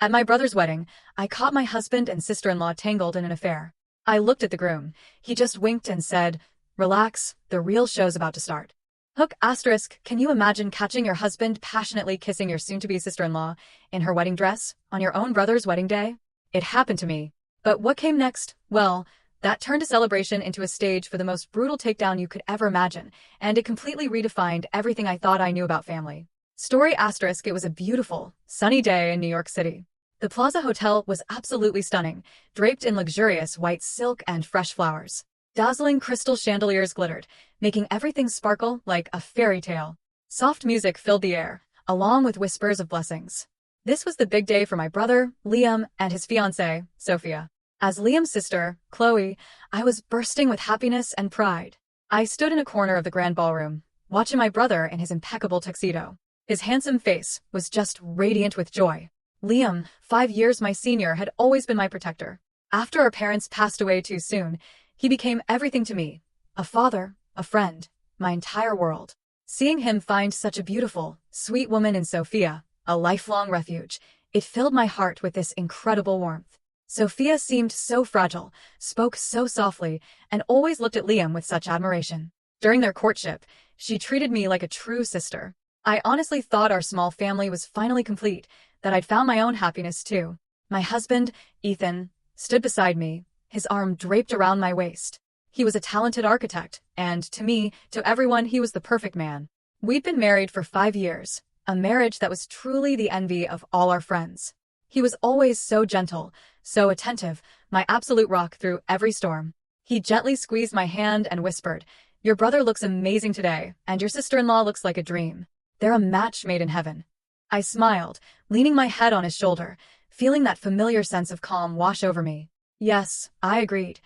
At my brother's wedding, I caught my husband and sister-in-law tangled in an affair. I looked at the groom. He just winked and said, "Relax, the real show's about to start." Hook asterisk, can you imagine catching your husband passionately kissing your soon-to-be sister-in-law in her wedding dress on your own brother's wedding day? It happened to me. But what came next? Well, that turned a celebration into a stage for the most brutal takedown you could ever imagine, and it completely redefined everything I thought I knew about family. Story asterisk, it was a beautiful, sunny day in New York City. The Plaza Hotel was absolutely stunning, draped in luxurious white silk and fresh flowers. Dazzling crystal chandeliers glittered, making everything sparkle like a fairy tale. Soft music filled the air, along with whispers of blessings. This was the big day for my brother, Liam, and his fiancée, Sophia. As Liam's sister, Chloe, I was bursting with happiness and pride. I stood in a corner of the grand ballroom, watching my brother in his impeccable tuxedo. His handsome face was just radiant with joy. Liam, 5 years my senior, had always been my protector. After our parents passed away too soon, he became everything to me. A father, a friend, my entire world. Seeing him find such a beautiful, sweet woman in Sophia, a lifelong refuge, it filled my heart with this incredible warmth. Sophia seemed so fragile, spoke so softly, and always looked at Liam with such admiration. During their courtship, she treated me like a true sister. I honestly thought our small family was finally complete, that I'd found my own happiness too. My husband, Ethan, stood beside me, his arm draped around my waist. He was a talented architect, and to me, to everyone, he was the perfect man. We'd been married for 5 years, a marriage that was truly the envy of all our friends. He was always so gentle, so attentive, my absolute rock through every storm. He gently squeezed my hand and whispered, "Your brother looks amazing today, and your sister-in-law looks like a dream. They're a match made in heaven." I smiled, leaning my head on his shoulder, feeling that familiar sense of calm wash over me. Yes, I agreed.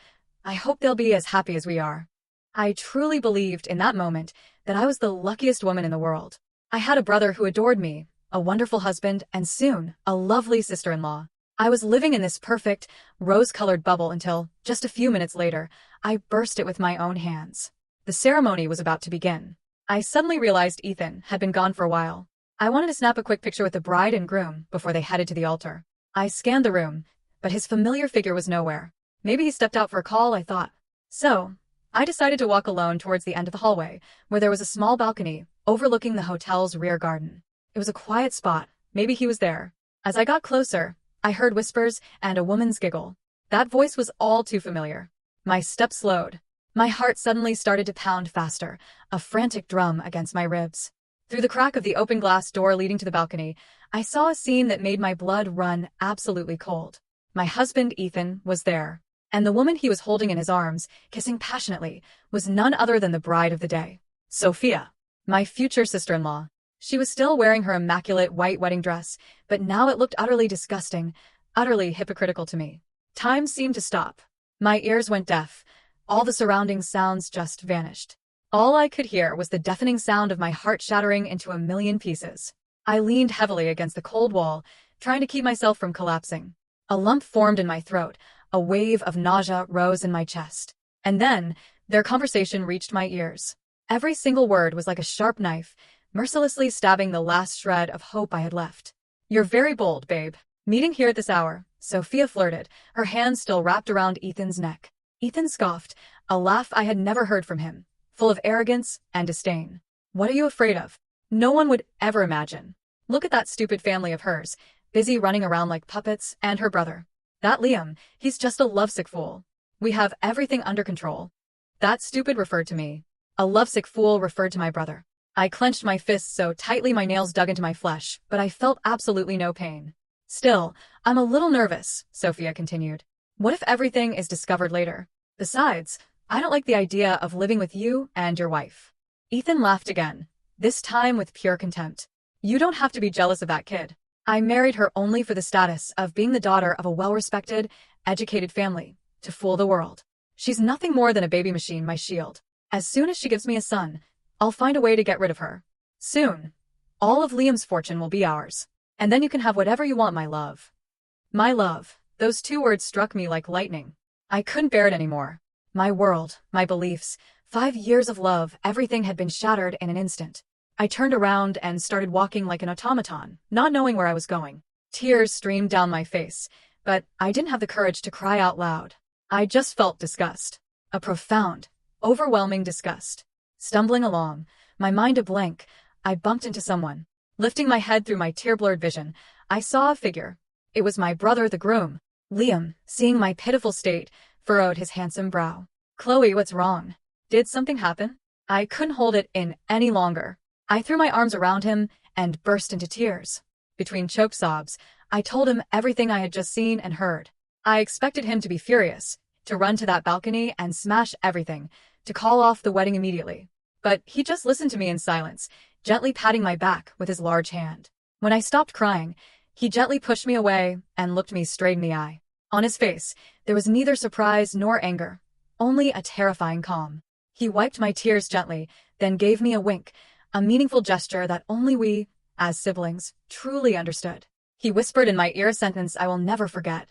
I hope they'll be as happy as we are. I truly believed in that moment that I was the luckiest woman in the world. I had a brother who adored me, a wonderful husband, and soon, a lovely sister-in-law. I was living in this perfect, rose-colored bubble until, just a few minutes later, I burst it with my own hands. The ceremony was about to begin. I suddenly realized Ethan had been gone for a while. I wanted to snap a quick picture with the bride and groom before they headed to the altar. I scanned the room, but his familiar figure was nowhere. Maybe he stepped out for a call, I thought. So, I decided to walk alone towards the end of the hallway, where there was a small balcony overlooking the hotel's rear garden. It was a quiet spot. Maybe he was there. As I got closer, I heard whispers and a woman's giggle. That voice was all too familiar. My steps slowed. My heart suddenly started to pound faster, a frantic drum against my ribs. Through the crack of the open glass door leading to the balcony, I saw a scene that made my blood run absolutely cold. My husband, Ethan, was there, and the woman he was holding in his arms, kissing passionately, was none other than the bride of the day, Sophia, my future sister-in-law. She was still wearing her immaculate white wedding dress, but now it looked utterly disgusting, utterly hypocritical to me. Time seemed to stop. My ears went deaf. All the surrounding sounds just vanished. All I could hear was the deafening sound of my heart shattering into a million pieces. I leaned heavily against the cold wall, trying to keep myself from collapsing. A lump formed in my throat, a wave of nausea rose in my chest. And then, their conversation reached my ears. Every single word was like a sharp knife, mercilessly stabbing the last shred of hope I had left. "You're very bold, babe. Meeting here at this hour," Sophia flirted, her hands still wrapped around Ethan's neck. Ethan scoffed, a laugh I had never heard from him, full of arrogance and disdain. "What are you afraid of? No one would ever imagine. Look at that stupid family of hers, busy running around like puppets, and her brother. That Liam, he's just a lovesick fool. We have everything under control." That stupid referred to me. A lovesick fool referred to my brother. I clenched my fists so tightly my nails dug into my flesh, but I felt absolutely no pain. "Still, I'm a little nervous," Sophia continued. "What if everything is discovered later? Besides, I don't like the idea of living with you and your wife." Ethan laughed again, this time with pure contempt. "You don't have to be jealous of that kid. I married her only for the status of being the daughter of a well-respected, educated family, to fool the world. She's nothing more than a baby machine, my shield. As soon as she gives me a son, I'll find a way to get rid of her. Soon, all of Liam's fortune will be ours. And then you can have whatever you want, my love." My love. Those 2 words struck me like lightning. I couldn't bear it anymore. My world, my beliefs, 5 years of love, everything had been shattered in an instant. I turned around and started walking like an automaton, not knowing where I was going. Tears streamed down my face, but I didn't have the courage to cry out loud. I just felt disgust. A profound, overwhelming disgust. Stumbling along, my mind a blank, I bumped into someone. Lifting my head through my tear-blurred vision, I saw a figure. It was my brother, the groom. Liam, seeing my pitiful state, furrowed his handsome brow. "Chloe, what's wrong? Did something happen?" I couldn't hold it in any longer. I threw my arms around him and burst into tears. Between choked sobs, I told him everything I had just seen and heard. I expected him to be furious, to run to that balcony and smash everything, to call off the wedding immediately. But he just listened to me in silence, gently patting my back with his large hand. When I stopped crying, he gently pushed me away and looked me straight in the eye. On his face, there was neither surprise nor anger, only a terrifying calm. He wiped my tears gently, then gave me a wink, a meaningful gesture that only we, as siblings, truly understood. He whispered in my ear a sentence I will never forget.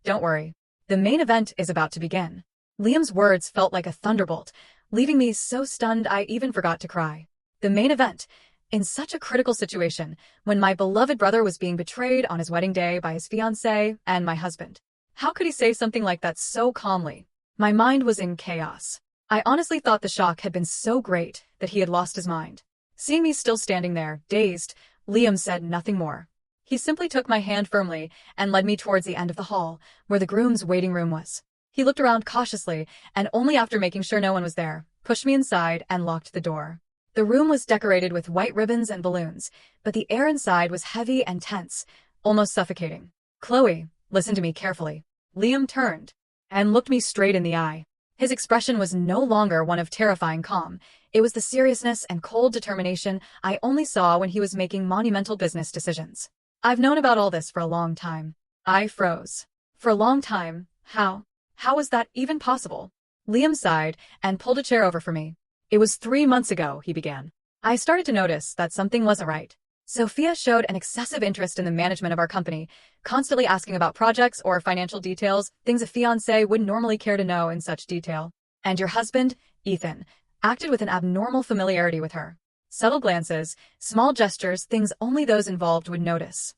"Don't worry. The main event is about to begin." Liam's words felt like a thunderbolt, leaving me so stunned I even forgot to cry. The main event, in such a critical situation, when my beloved brother was being betrayed on his wedding day by his fiancée and my husband. How could he say something like that so calmly? My mind was in chaos. I honestly thought the shock had been so great that he had lost his mind. Seeing me still standing there, dazed, Liam said nothing more. He simply took my hand firmly and led me towards the end of the hall, where the groom's waiting room was. He looked around cautiously, and only after making sure no one was there, pushed me inside and locked the door. The room was decorated with white ribbons and balloons, but the air inside was heavy and tense, almost suffocating. "Chloe, listen to me carefully." Liam turned and looked me straight in the eye. His expression was no longer one of terrifying calm. It was the seriousness and cold determination I only saw when he was making monumental business decisions. "I've known about all this for a long time." I froze. "For a long time? How? How was that even possible?" Liam sighed and pulled a chair over for me. "It was 3 months ago," he began. "I started to notice that something wasn't right. Sophia showed an excessive interest in the management of our company, constantly asking about projects or financial details, things a fiancé wouldn't normally care to know in such detail. And your husband, Ethan, acted with an abnormal familiarity with her. Subtle glances, small gestures, things only those involved would notice."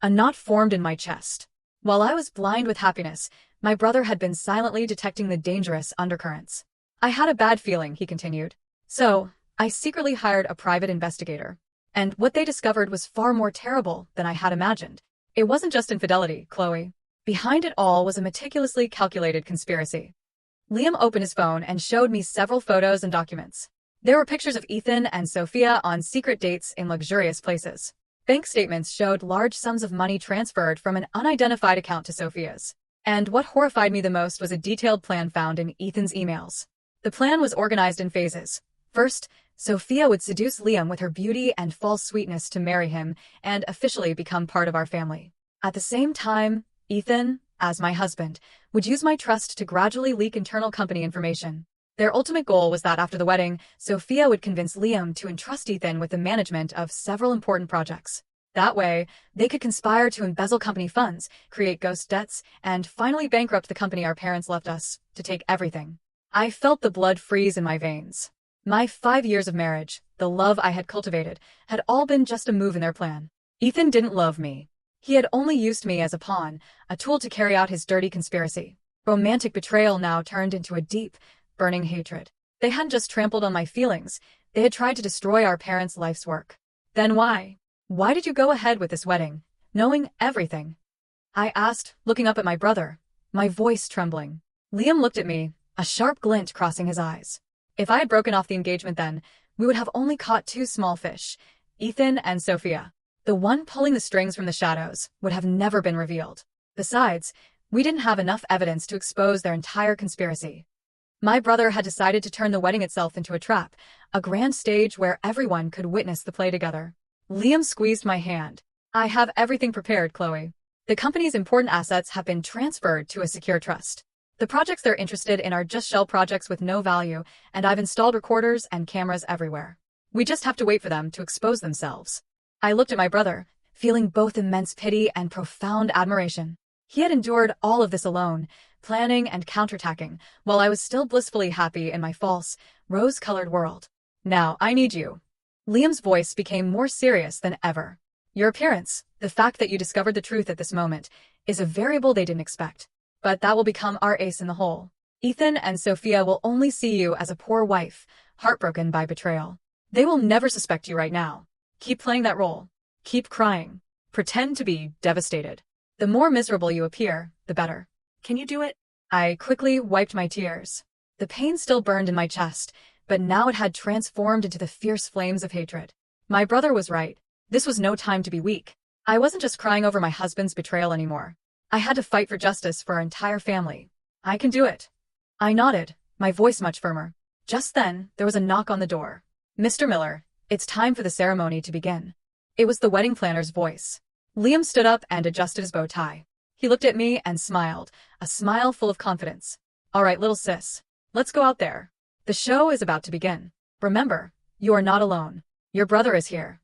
A knot formed in my chest. While I was blind with happiness, my brother had been silently detecting the dangerous undercurrents. "I had a bad feeling," he continued. "So, I secretly hired a private investigator. And what they discovered was far more terrible than I had imagined. It wasn't just infidelity, Chloe. Behind it all was a meticulously calculated conspiracy." Liam opened his phone and showed me several photos and documents. There were pictures of Ethan and Sophia on secret dates in luxurious places. Bank statements showed large sums of money transferred from an unidentified account to Sophia's. And what horrified me the most was a detailed plan found in Ethan's emails. The plan was organized in phases. First, Sophia would seduce Liam with her beauty and false sweetness to marry him and officially become part of our family. At the same time, Ethan, as my husband, would use my trust to gradually leak internal company information. Their ultimate goal was that after the wedding, Sophia would convince Liam to entrust Ethan with the management of several important projects. That way, they could conspire to embezzle company funds, create ghost debts, and finally bankrupt the company our parents left us, to take everything. I felt the blood freeze in my veins. My 5 years of marriage, the love I had cultivated, had all been just a move in their plan. Ethan didn't love me. He had only used me as a pawn, a tool to carry out his dirty conspiracy. Romantic betrayal now turned into a deep, burning hatred. They hadn't just trampled on my feelings, they had tried to destroy our parents' life's work. "Then why? Why did you go ahead with this wedding, knowing everything?" I asked, looking up at my brother, my voice trembling. Liam looked at me, a sharp glint crossing his eyes. If I had broken off the engagement then, we would have only caught 2 small fish, Ethan and Sophia. The one pulling the strings from the shadows would have never been revealed. Besides, we didn't have enough evidence to expose their entire conspiracy. My brother had decided to turn the wedding itself into a trap, a grand stage where everyone could witness the play together. Liam squeezed my hand. "I have everything prepared, Chloe. The company's important assets have been transferred to a secure trust. The projects they're interested in are just shell projects with no value, and I've installed recorders and cameras everywhere. We just have to wait for them to expose themselves." I looked at my brother, feeling both immense pity and profound admiration. He had endured all of this alone, planning and counterattacking, while I was still blissfully happy in my false, rose-colored world. "Now, I need you." Liam's voice became more serious than ever. Your appearance, the fact that you discovered the truth at this moment, is a variable they didn't expect. But that will become our ace in the hole. Ethan and Sophia will only see you as a poor wife, heartbroken by betrayal. They will never suspect you right now. Keep playing that role. Keep crying. Pretend to be devastated. The more miserable you appear, the better. Can you do it? I quickly wiped my tears. The pain still burned in my chest, but now it had transformed into the fierce flames of hatred. My brother was right. This was no time to be weak. I wasn't just crying over my husband's betrayal anymore. I had to fight for justice for our entire family. I can do it. I nodded, my voice much firmer. Just then, there was a knock on the door. Mr. Miller, it's time for the ceremony to begin. It was the wedding planner's voice. Liam stood up and adjusted his bow tie. He looked at me and smiled, a smile full of confidence. All right, little sis. Let's go out there. The show is about to begin. Remember, you are not alone. Your brother is here.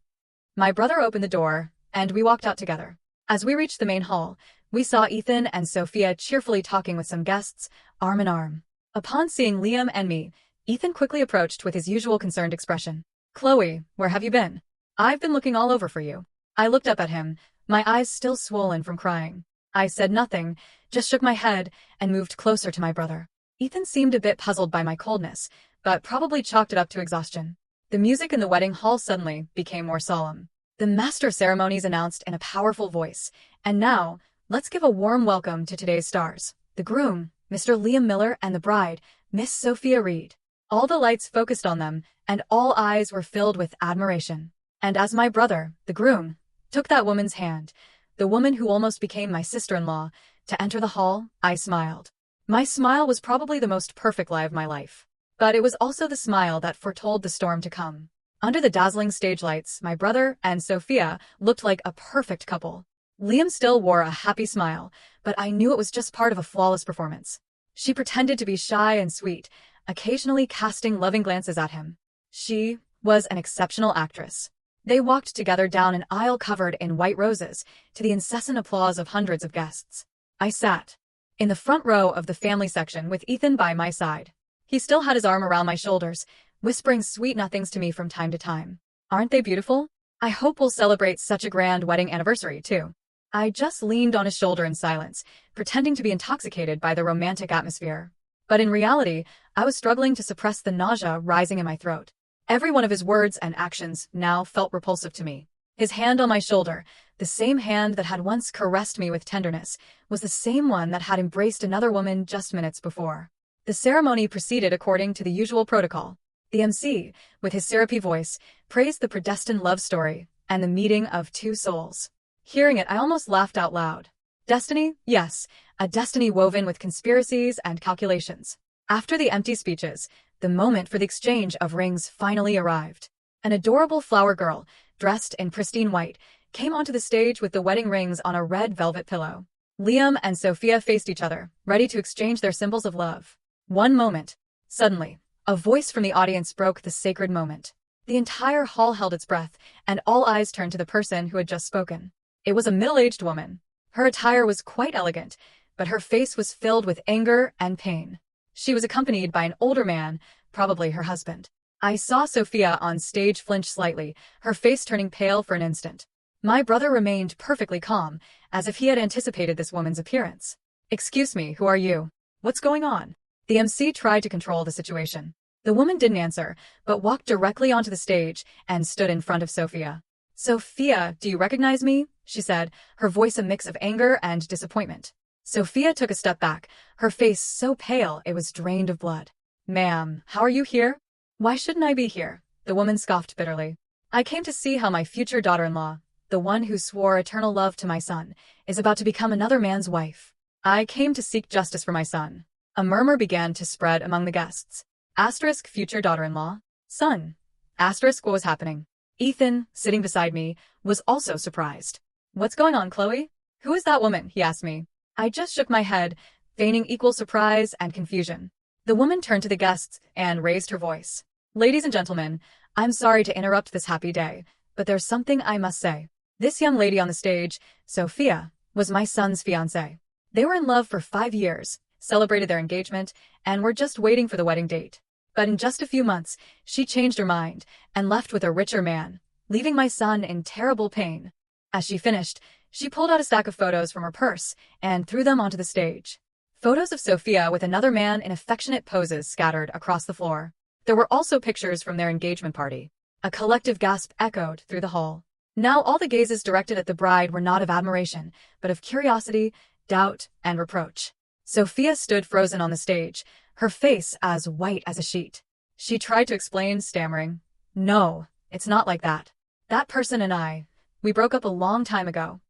My brother opened the door, and we walked out together. As we reached the main hall, we saw Ethan and Sophia cheerfully talking with some guests, arm in arm. Upon seeing Liam and me, Ethan quickly approached with his usual concerned expression. Chloe, where have you been? I've been looking all over for you. I looked up at him, my eyes still swollen from crying. I said nothing, just shook my head and moved closer to my brother. Ethan seemed a bit puzzled by my coldness, but probably chalked it up to exhaustion. The music in the wedding hall suddenly became more solemn. The master of ceremonies announced in a powerful voice, and now, let's give a warm welcome to today's stars. The groom, Mr. Liam Miller, and the bride, Miss Sophia Reed. All the lights focused on them, and all eyes were filled with admiration. And as my brother, the groom, took that woman's hand, the woman who almost became my sister-in-law, to enter the hall, I smiled. My smile was probably the most perfect lie of my life. But it was also the smile that foretold the storm to come. Under the dazzling stage lights, my brother and Sophia looked like a perfect couple. Liam still wore a happy smile, but I knew it was just part of a flawless performance. She pretended to be shy and sweet, occasionally casting loving glances at him. She was an exceptional actress. They walked together down an aisle covered in white roses, to the incessant applause of hundreds of guests. I sat in the front row of the family section with Ethan by my side. He still had his arm around my shoulders, whispering sweet nothings to me from time to time. Aren't they beautiful? I hope we'll celebrate such a grand wedding anniversary, too. I just leaned on his shoulder in silence, pretending to be intoxicated by the romantic atmosphere. But in reality, I was struggling to suppress the nausea rising in my throat. Every one of his words and actions now felt repulsive to me. His hand on my shoulder, the same hand that had once caressed me with tenderness, was the same one that had embraced another woman just minutes before. The ceremony proceeded according to the usual protocol. The MC, with his syrupy voice, praised the predestined love story and the meeting of two souls. Hearing it, I almost laughed out loud. Destiny? Yes, a destiny woven with conspiracies and calculations. After the empty speeches, the moment for the exchange of rings finally arrived. An adorable flower girl, dressed in pristine white, came onto the stage with the wedding rings on a red velvet pillow. Liam and Sophia faced each other, ready to exchange their symbols of love. One moment. Suddenly, a voice from the audience broke the sacred moment. The entire hall held its breath, and all eyes turned to the person who had just spoken. It was a middle-aged woman. Her attire was quite elegant, but her face was filled with anger and pain. She was accompanied by an older man, probably her husband. I saw Sophia on stage flinch slightly, her face turning pale for an instant. My brother remained perfectly calm, as if he had anticipated this woman's appearance. "Excuse me, who are you? What's going on?" The MC tried to control the situation. The woman didn't answer, but walked directly onto the stage and stood in front of Sophia. "Sophia, do you recognize me?" she said, her voice a mix of anger and disappointment. Sophia took a step back, her face so pale it was drained of blood. "Ma'am, how are you here?" "Why shouldn't I be here?" the woman scoffed bitterly. "I came to see how my future daughter-in-law, the one who swore eternal love to my son, is about to become another man's wife. I came to seek justice for my son." A murmur began to spread among the guests. Asterisk future daughter-in-law? Son. Asterisk what was happening? Ethan, sitting beside me, was also surprised. "What's going on, Chloe? Who is that woman?" he asked me. I just shook my head, feigning equal surprise and confusion. The woman turned to the guests and raised her voice. "Ladies and gentlemen, I'm sorry to interrupt this happy day, but there's something I must say. This young lady on the stage, Sophia, was my son's fiancée. They were in love for 5 years, celebrated their engagement, and were just waiting for the wedding date. But in just a few months, she changed her mind and left with a richer man, leaving my son in terrible pain." As she finished, she pulled out a stack of photos from her purse and threw them onto the stage. Photos of Sophia with another man in affectionate poses scattered across the floor. There were also pictures from their engagement party. A collective gasp echoed through the hall. Now all the gazes directed at the bride were not of admiration, but of curiosity, doubt, and reproach. Sophia stood frozen on the stage, her face as white as a sheet. She tried to explain, stammering, "No, it's not like that. That person and I, we broke up a long time ago."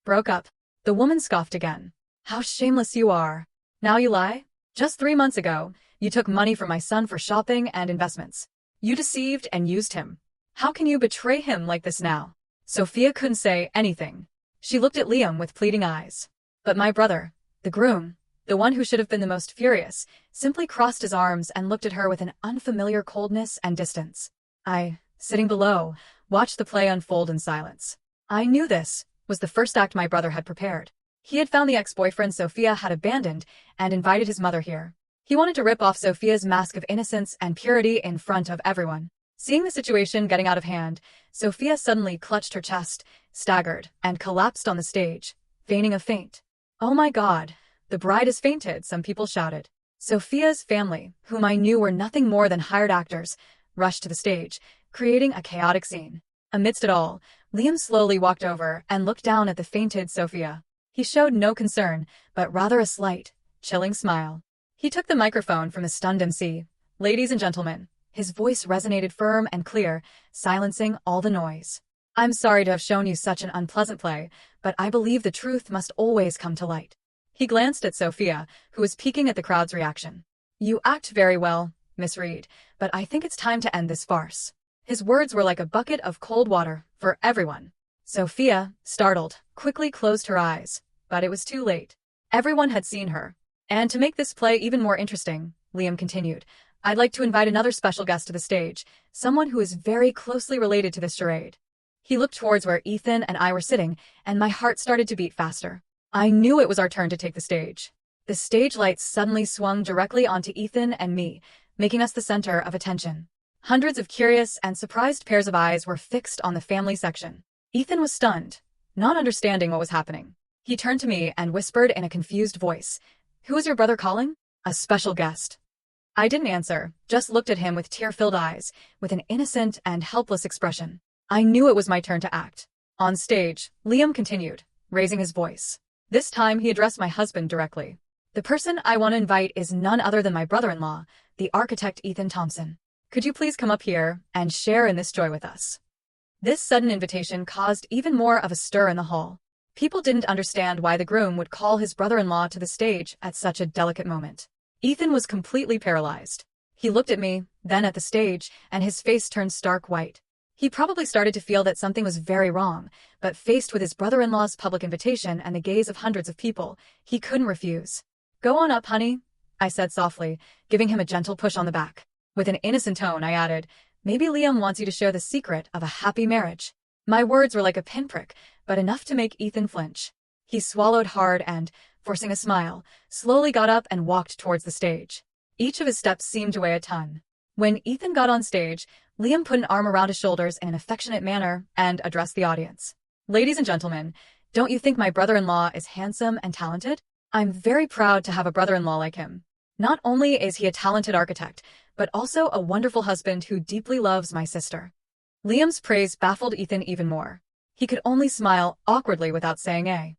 "Broke up?" The woman scoffed again. "How shameless you are. Now you lie? Just 3 months ago, you took money from my son for shopping and investments. You deceived and used him. How can you betray him like this now?" Sophia couldn't say anything. She looked at Liam with pleading eyes. But my brother, the groom, the one who should have been the most furious, simply crossed his arms and looked at her with an unfamiliar coldness and distance. I, sitting below, watched the play unfold in silence. I knew this was the first act my brother had prepared. He had found the ex-boyfriend Sophia had abandoned and invited his mother here. He wanted to rip off Sophia's mask of innocence and purity in front of everyone. Seeing the situation getting out of hand, Sophia suddenly clutched her chest, staggered, and collapsed on the stage, feigning a faint. "Oh my God, the bride has fainted," some people shouted. Sophia's family, whom I knew were nothing more than hired actors, rushed to the stage, creating a chaotic scene. Amidst it all, Liam slowly walked over and looked down at the fainted Sophia. He showed no concern, but rather a slight, chilling smile. He took the microphone from the stunned MC. "Ladies and gentlemen," his voice resonated firm and clear, silencing all the noise. "I'm sorry to have shown you such an unpleasant play, but I believe the truth must always come to light." He glanced at Sophia, who was peeking at the crowd's reaction. "You act very well, Miss Reed, but I think it's time to end this farce." His words were like a bucket of cold water for everyone. Sophia, startled, quickly closed her eyes, but it was too late. Everyone had seen her. "And to make this play even more interesting," Liam continued, "I'd like to invite another special guest to the stage, someone who is very closely related to this charade." He looked towards where Ethan and I were sitting, and my heart started to beat faster. I knew it was our turn to take the stage. The stage lights suddenly swung directly onto Ethan and me, making us the center of attention. Hundreds of curious and surprised pairs of eyes were fixed on the family section. Ethan was stunned, not understanding what was happening. He turned to me and whispered in a confused voice, "Who is your brother calling?" "A special guest." I didn't answer, just looked at him with tear-filled eyes, with an innocent and helpless expression. I knew it was my turn to act. On stage, Liam continued, raising his voice. This time he addressed my husband directly. "The person I want to invite is none other than my brother-in-law, the architect Ethan Thompson. Could you please come up here and share in this joy with us?" This sudden invitation caused even more of a stir in the hall. People didn't understand why the groom would call his brother-in-law to the stage at such a delicate moment. Ethan was completely paralyzed. He looked at me, then at the stage, and his face turned stark white. He probably started to feel that something was very wrong, but faced with his brother-in-law's public invitation and the gaze of hundreds of people, he couldn't refuse. "Go on up, honey," I said softly, giving him a gentle push on the back. With an innocent tone, I added, "Maybe Liam wants you to share the secret of a happy marriage." My words were like a pinprick, but enough to make Ethan flinch. He swallowed hard and, forcing a smile, slowly got up and walked towards the stage. Each of his steps seemed to weigh a ton. When Ethan got on stage, Liam put an arm around his shoulders in an affectionate manner and addressed the audience. "Ladies and gentlemen, don't you think my brother-in-law is handsome and talented? I'm very proud to have a brother-in-law like him. Not only is he a talented architect, but also a wonderful husband who deeply loves my sister." Liam's praise baffled Ethan even more. He could only smile awkwardly without saying a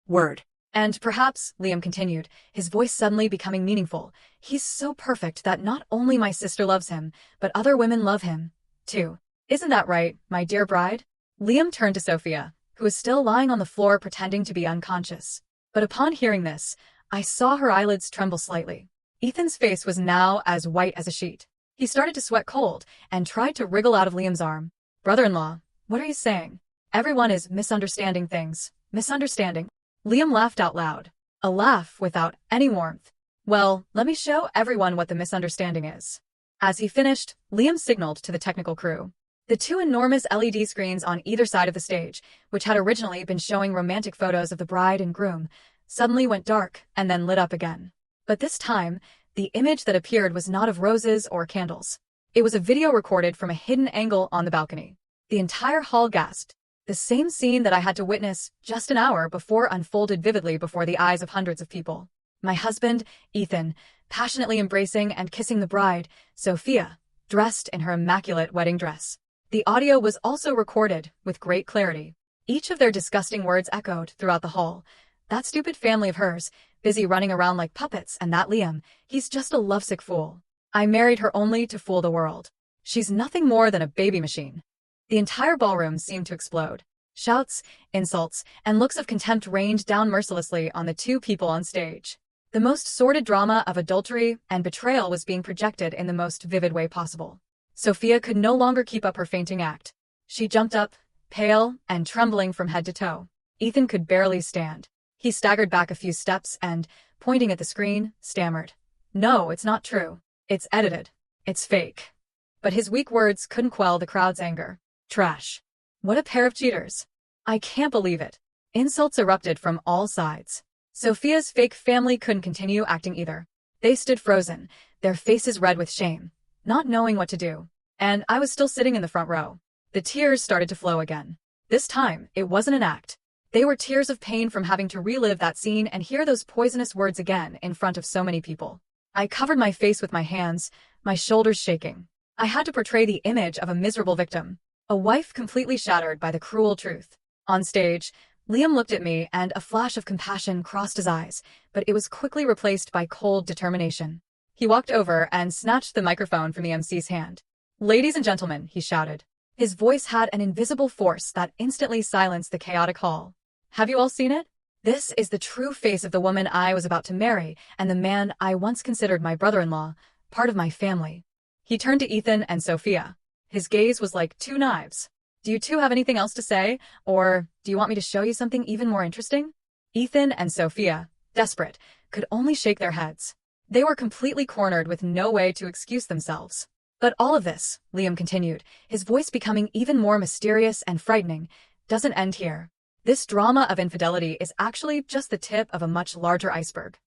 word. "And perhaps," Liam continued, his voice suddenly becoming meaningful, "he's so perfect that not only my sister loves him, but other women love him, too. Isn't that right, my dear bride?" Liam turned to Sophia, who was still lying on the floor pretending to be unconscious. But upon hearing this, I saw her eyelids tremble slightly. Ethan's face was now as white as a sheet. He started to sweat cold and tried to wriggle out of Liam's arm. "Brother-in-law, what are you saying? Everyone is misunderstanding things. Misunderstanding?" Liam laughed out loud, a laugh without any warmth. "Well, let me show everyone what the misunderstanding is." As he finished, Liam signaled to the technical crew. The two enormous LED screens on either side of the stage, which had originally been showing romantic photos of the bride and groom, suddenly went dark and then lit up again. But this time, the image that appeared was not of roses or candles. It was a video recorded from a hidden angle on the balcony. The entire hall gasped. The same scene that I had to witness just an hour before unfolded vividly before the eyes of hundreds of people. My husband, Ethan, passionately embracing and kissing the bride, Sophia, dressed in her immaculate wedding dress. The audio was also recorded with great clarity. Each of their disgusting words echoed throughout the hall. That stupid family of hers, busy running around like puppets, and that Liam, he's just a lovesick fool. I married her only to fool the world. She's nothing more than a baby machine. The entire ballroom seemed to explode. Shouts, insults, and looks of contempt rained down mercilessly on the two people on stage. The most sordid drama of adultery and betrayal was being projected in the most vivid way possible. Sophia could no longer keep up her fainting act. She jumped up, pale and trembling from head to toe. Ethan could barely stand. He staggered back a few steps and, pointing at the screen, stammered. "No, it's not true. It's edited. It's fake." But his weak words couldn't quell the crowd's anger. Trash. What a pair of cheaters. I can't believe it. Insults erupted from all sides. Sophia's fake family couldn't continue acting either. They stood frozen, their faces red with shame, not knowing what to do. And I was still sitting in the front row. The tears started to flow again. This time, it wasn't an act. They were tears of pain from having to relive that scene and hear those poisonous words again in front of so many people. I covered my face with my hands, my shoulders shaking. I had to portray the image of a miserable victim. A wife completely shattered by the cruel truth. On stage, Liam looked at me and a flash of compassion crossed his eyes, but it was quickly replaced by cold determination. He walked over and snatched the microphone from the MC's hand. "Ladies and gentlemen," he shouted. His voice had an invisible force that instantly silenced the chaotic hall. "Have you all seen it? This is the true face of the woman I was about to marry and the man I once considered my brother-in-law, part of my family." He turned to Ethan and Sophia. His gaze was like two knives. "Do you two have anything else to say? Or do you want me to show you something even more interesting?" Ethan and Sophia, desperate, could only shake their heads. They were completely cornered with no way to excuse themselves. "But all of this," Liam continued, his voice becoming even more mysterious and frightening, "doesn't end here. This drama of infidelity is actually just the tip of a much larger iceberg."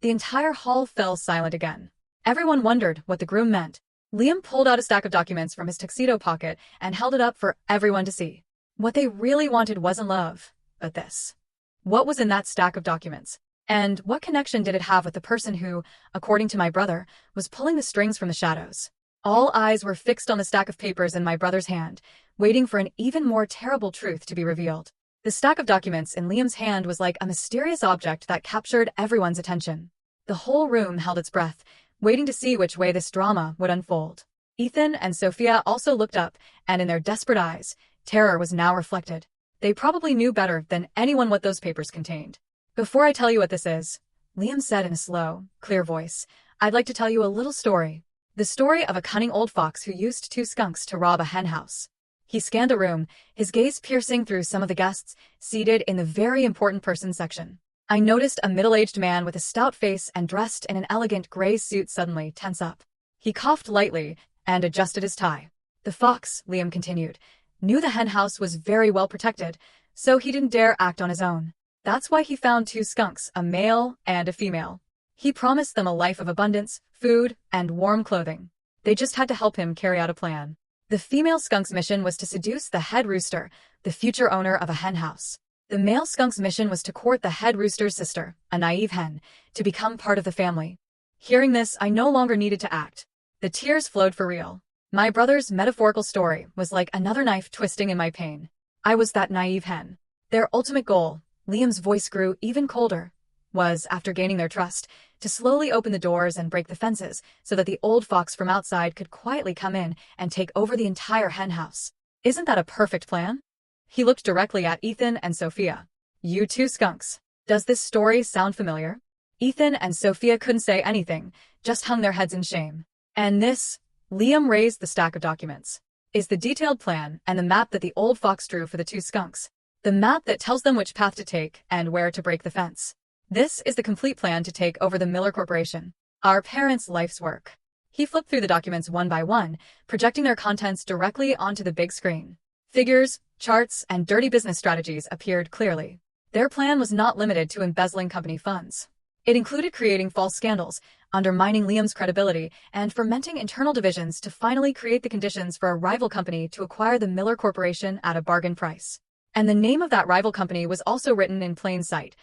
The entire hall fell silent again. Everyone wondered what the groom meant. Liam pulled out a stack of documents from his tuxedo pocket and held it up for everyone to see. What they really wanted wasn't love, but this. What was in that stack of documents? And what connection did it have with the person who, according to my brother, was pulling the strings from the shadows? All eyes were fixed on the stack of papers in my brother's hand, waiting for an even more terrible truth to be revealed. The stack of documents in Liam's hand was like a mysterious object that captured everyone's attention. The whole room held its breath, waiting to see which way this drama would unfold. Ethan and Sophia also looked up, and in their desperate eyes, terror was now reflected. They probably knew better than anyone what those papers contained. "Before I tell you what this is," Liam said in a slow, clear voice, "I'd like to tell you a little story. The story of a cunning old fox who used two skunks to rob a hen house." He scanned the room, his gaze piercing through some of the guests, seated in the very important person section. I noticed a middle-aged man with a stout face and dressed in an elegant gray suit suddenly tense up. He coughed lightly and adjusted his tie. "The fox," Liam continued, "knew the hen house was very well protected, so he didn't dare act on his own. That's why he found two skunks, a male and a female. He promised them a life of abundance, food, and warm clothing. They just had to help him carry out a plan. The female skunk's mission was to seduce the head rooster, the future owner of a hen house. The male skunk's mission was to court the head rooster's sister, a naive hen, to become part of the family." Hearing this, I no longer needed to act. The tears flowed for real. My brother's metaphorical story was like another knife twisting in my pain. I was that naive hen. Their ultimate goal, Liam's voice grew even colder, was, after gaining their trust, to slowly open the doors and break the fences so that the old fox from outside could quietly come in and take over the entire hen house. Isn't that a perfect plan? He looked directly at Ethan and Sophia. "You two skunks. Does this story sound familiar?" Ethan and Sophia couldn't say anything, just hung their heads in shame. "And this," Liam raised the stack of documents, "is the detailed plan and the map that the old fox drew for the two skunks. The map that tells them which path to take and where to break the fence. This is the complete plan to take over the Miller Corporation. Our parents' life's work." He flipped through the documents one by one, projecting their contents directly onto the big screen. Figures, charts, and dirty business strategies appeared clearly. Their plan was not limited to embezzling company funds. It included creating false scandals, undermining Liam's credibility, and fermenting internal divisions to finally create the conditions for a rival company to acquire the Miller Corporation at a bargain price. And the name of that rival company was also written in plain sight: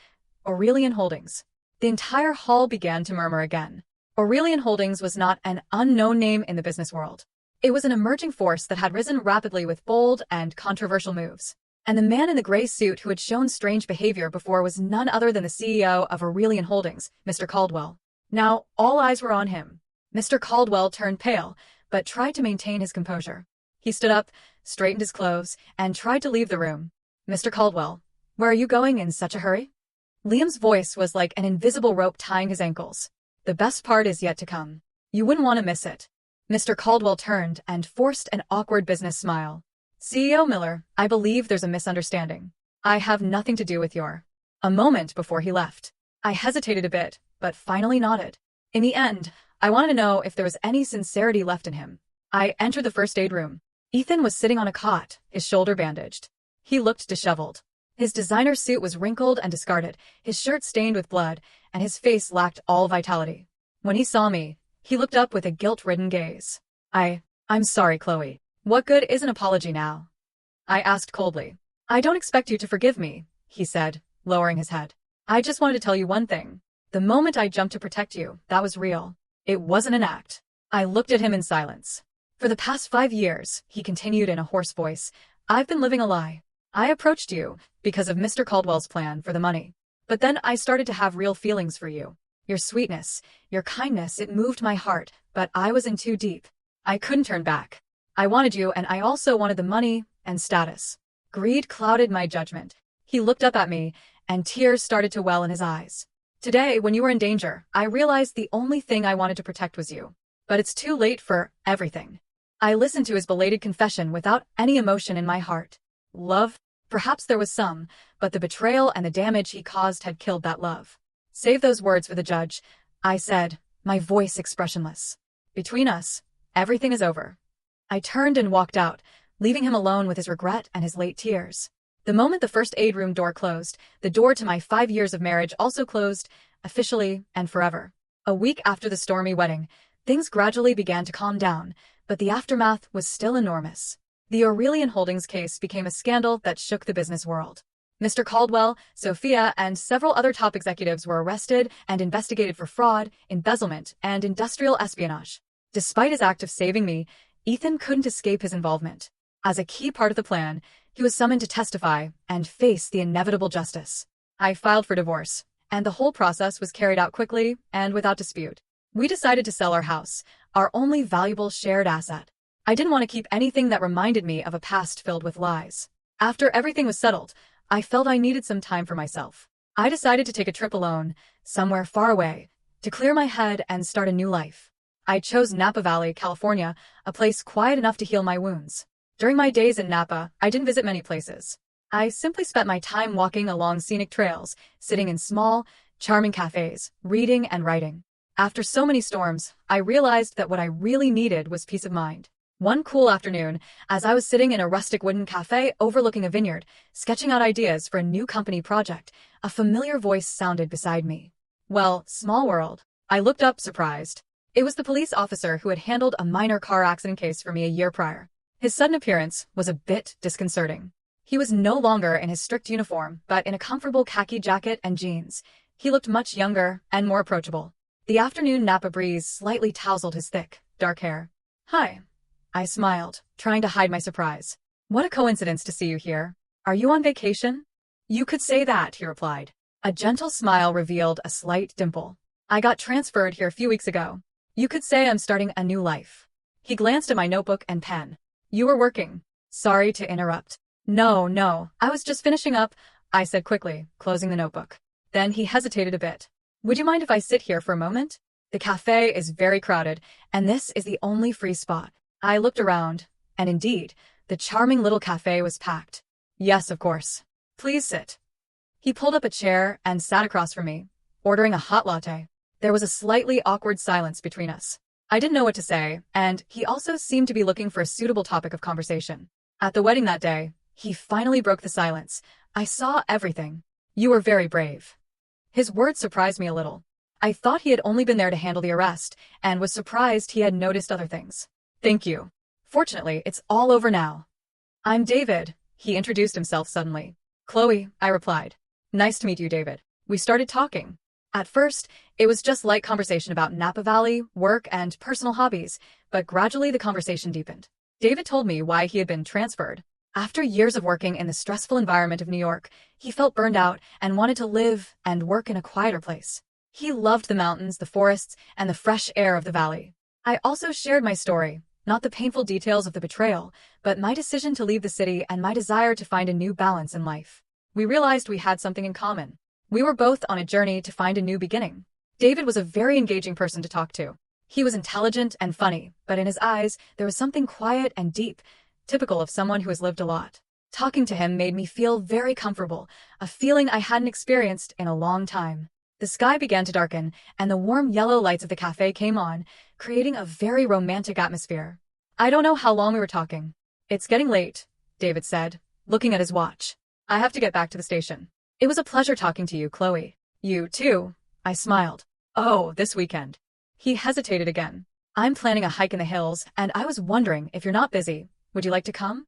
Aurelian Holdings. The entire hall began to murmur again. Aurelian Holdings was not an unknown name in the business world. It was an emerging force that had risen rapidly with bold and controversial moves. And the man in the gray suit who had shown strange behavior before was none other than the CEO of Aurelian Holdings, Mr. Caldwell. Now, all eyes were on him. Mr. Caldwell turned pale, but tried to maintain his composure. He stood up, straightened his clothes, and tried to leave the room. Mr. Caldwell, where are you going in such a hurry? Liam's voice was like an invisible rope tying his ankles. The best part is yet to come. You wouldn't want to miss it. Mr. Caldwell turned and forced an awkward business smile. CEO Miller, I believe there's a misunderstanding. I have nothing to do with your... A moment before he left. I hesitated a bit, but finally nodded. In the end, I wanted to know if there was any sincerity left in him. I entered the first aid room. Ethan was sitting on a cot, his shoulder bandaged. He looked disheveled. His designer suit was wrinkled and discarded, his shirt stained with blood, and his face lacked all vitality. When he saw me, he looked up with a guilt-ridden gaze. I'm sorry, Chloe. What good is an apology now? I asked coldly. I don't expect you to forgive me, he said, lowering his head. I just wanted to tell you one thing. The moment I jumped to protect you, that was real. It wasn't an act. I looked at him in silence. For the past 5 years, he continued in a hoarse voice, I've been living a lie. I approached you because of Mr. Caldwell's plan for the money. But then I started to have real feelings for you. Your sweetness, your kindness, it moved my heart, but I was in too deep. I couldn't turn back. I wanted you, and I also wanted the money and status. Greed clouded my judgment. He looked up at me, and tears started to well in his eyes. Today, when you were in danger, I realized the only thing I wanted to protect was you. But it's too late for everything. I listened to his belated confession without any emotion in my heart. Love? Perhaps there was some, but the betrayal and the damage he caused had killed that love. Save those words for the judge, I said, my voice expressionless. Between us, everything is over. I turned and walked out, leaving him alone with his regret and his late tears. The moment the first aid room door closed, the door to my 5 years of marriage also closed, officially and forever. A week after the stormy wedding, things gradually began to calm down, but the aftermath was still enormous. The Aurelian Holdings case became a scandal that shook the business world. Mr. Caldwell, Sophia, and several other top executives were arrested and investigated for fraud, embezzlement, and industrial espionage. Despite his act of saving me, Ethan couldn't escape his involvement. As a key part of the plan, he was summoned to testify and face the inevitable justice. I filed for divorce, and the whole process was carried out quickly and without dispute. We decided to sell our house, our only valuable shared asset. I didn't want to keep anything that reminded me of a past filled with lies. After everything was settled, I felt I needed some time for myself. I decided to take a trip alone, somewhere far away, to clear my head and start a new life. I chose Napa Valley, California, a place quiet enough to heal my wounds. During my days in Napa, I didn't visit many places. I simply spent my time walking along scenic trails, sitting in small, charming cafes, reading and writing. After so many storms, I realized that what I really needed was peace of mind. One cool afternoon, as I was sitting in a rustic wooden cafe overlooking a vineyard, sketching out ideas for a new company project, a familiar voice sounded beside me. Well, small world. I looked up, surprised. It was the police officer who had handled a minor car accident case for me a year prior. His sudden appearance was a bit disconcerting. He was no longer in his strict uniform, but in a comfortable khaki jacket and jeans. He looked much younger and more approachable. The afternoon Napa breeze slightly tousled his thick, dark hair. Hi. I smiled, trying to hide my surprise. What a coincidence to see you here. Are you on vacation? You could say that, he replied. A gentle smile revealed a slight dimple. I got transferred here a few weeks ago. You could say I'm starting a new life. He glanced at my notebook and pen. You were working. Sorry to interrupt. No, I was just finishing up, I said quickly, closing the notebook. Then he hesitated a bit. Would you mind if I sit here for a moment? The cafe is very crowded, and this is the only free spot. I looked around, and indeed, the charming little cafe was packed. Yes, of course. Please sit. He pulled up a chair and sat across from me, ordering a hot latte. There was a slightly awkward silence between us. I didn't know what to say, and he also seemed to be looking for a suitable topic of conversation. At the wedding that day, he finally broke the silence. I saw everything. You were very brave. His words surprised me a little. I thought he had only been there to handle the arrest, and was surprised he had noticed other things. Thank you. Fortunately, it's all over now. I'm David, he introduced himself suddenly. Chloe, I replied. Nice to meet you, David. We started talking. At first, it was just light conversation about Napa Valley, work, and personal hobbies, but gradually the conversation deepened. David told me why he had been transferred. After years of working in the stressful environment of New York, he felt burned out and wanted to live and work in a quieter place. He loved the mountains, the forests, and the fresh air of the valley. I also shared my story, not the painful details of the betrayal, but my decision to leave the city and my desire to find a new balance in life. We realized we had something in common. We were both on a journey to find a new beginning. David was a very engaging person to talk to. He was intelligent and funny, but in his eyes, there was something quiet and deep, typical of someone who has lived a lot. Talking to him made me feel very comfortable, a feeling I hadn't experienced in a long time. The sky began to darken, and the warm yellow lights of the cafe came on, creating a very romantic atmosphere. I don't know how long we were talking. It's getting late, David said, looking at his watch. I have to get back to the station. It was a pleasure talking to you, Chloe. You too, I smiled. Oh, this weekend. He hesitated again. I'm planning a hike in the hills, and I was wondering if you're not busy. Would you like to come?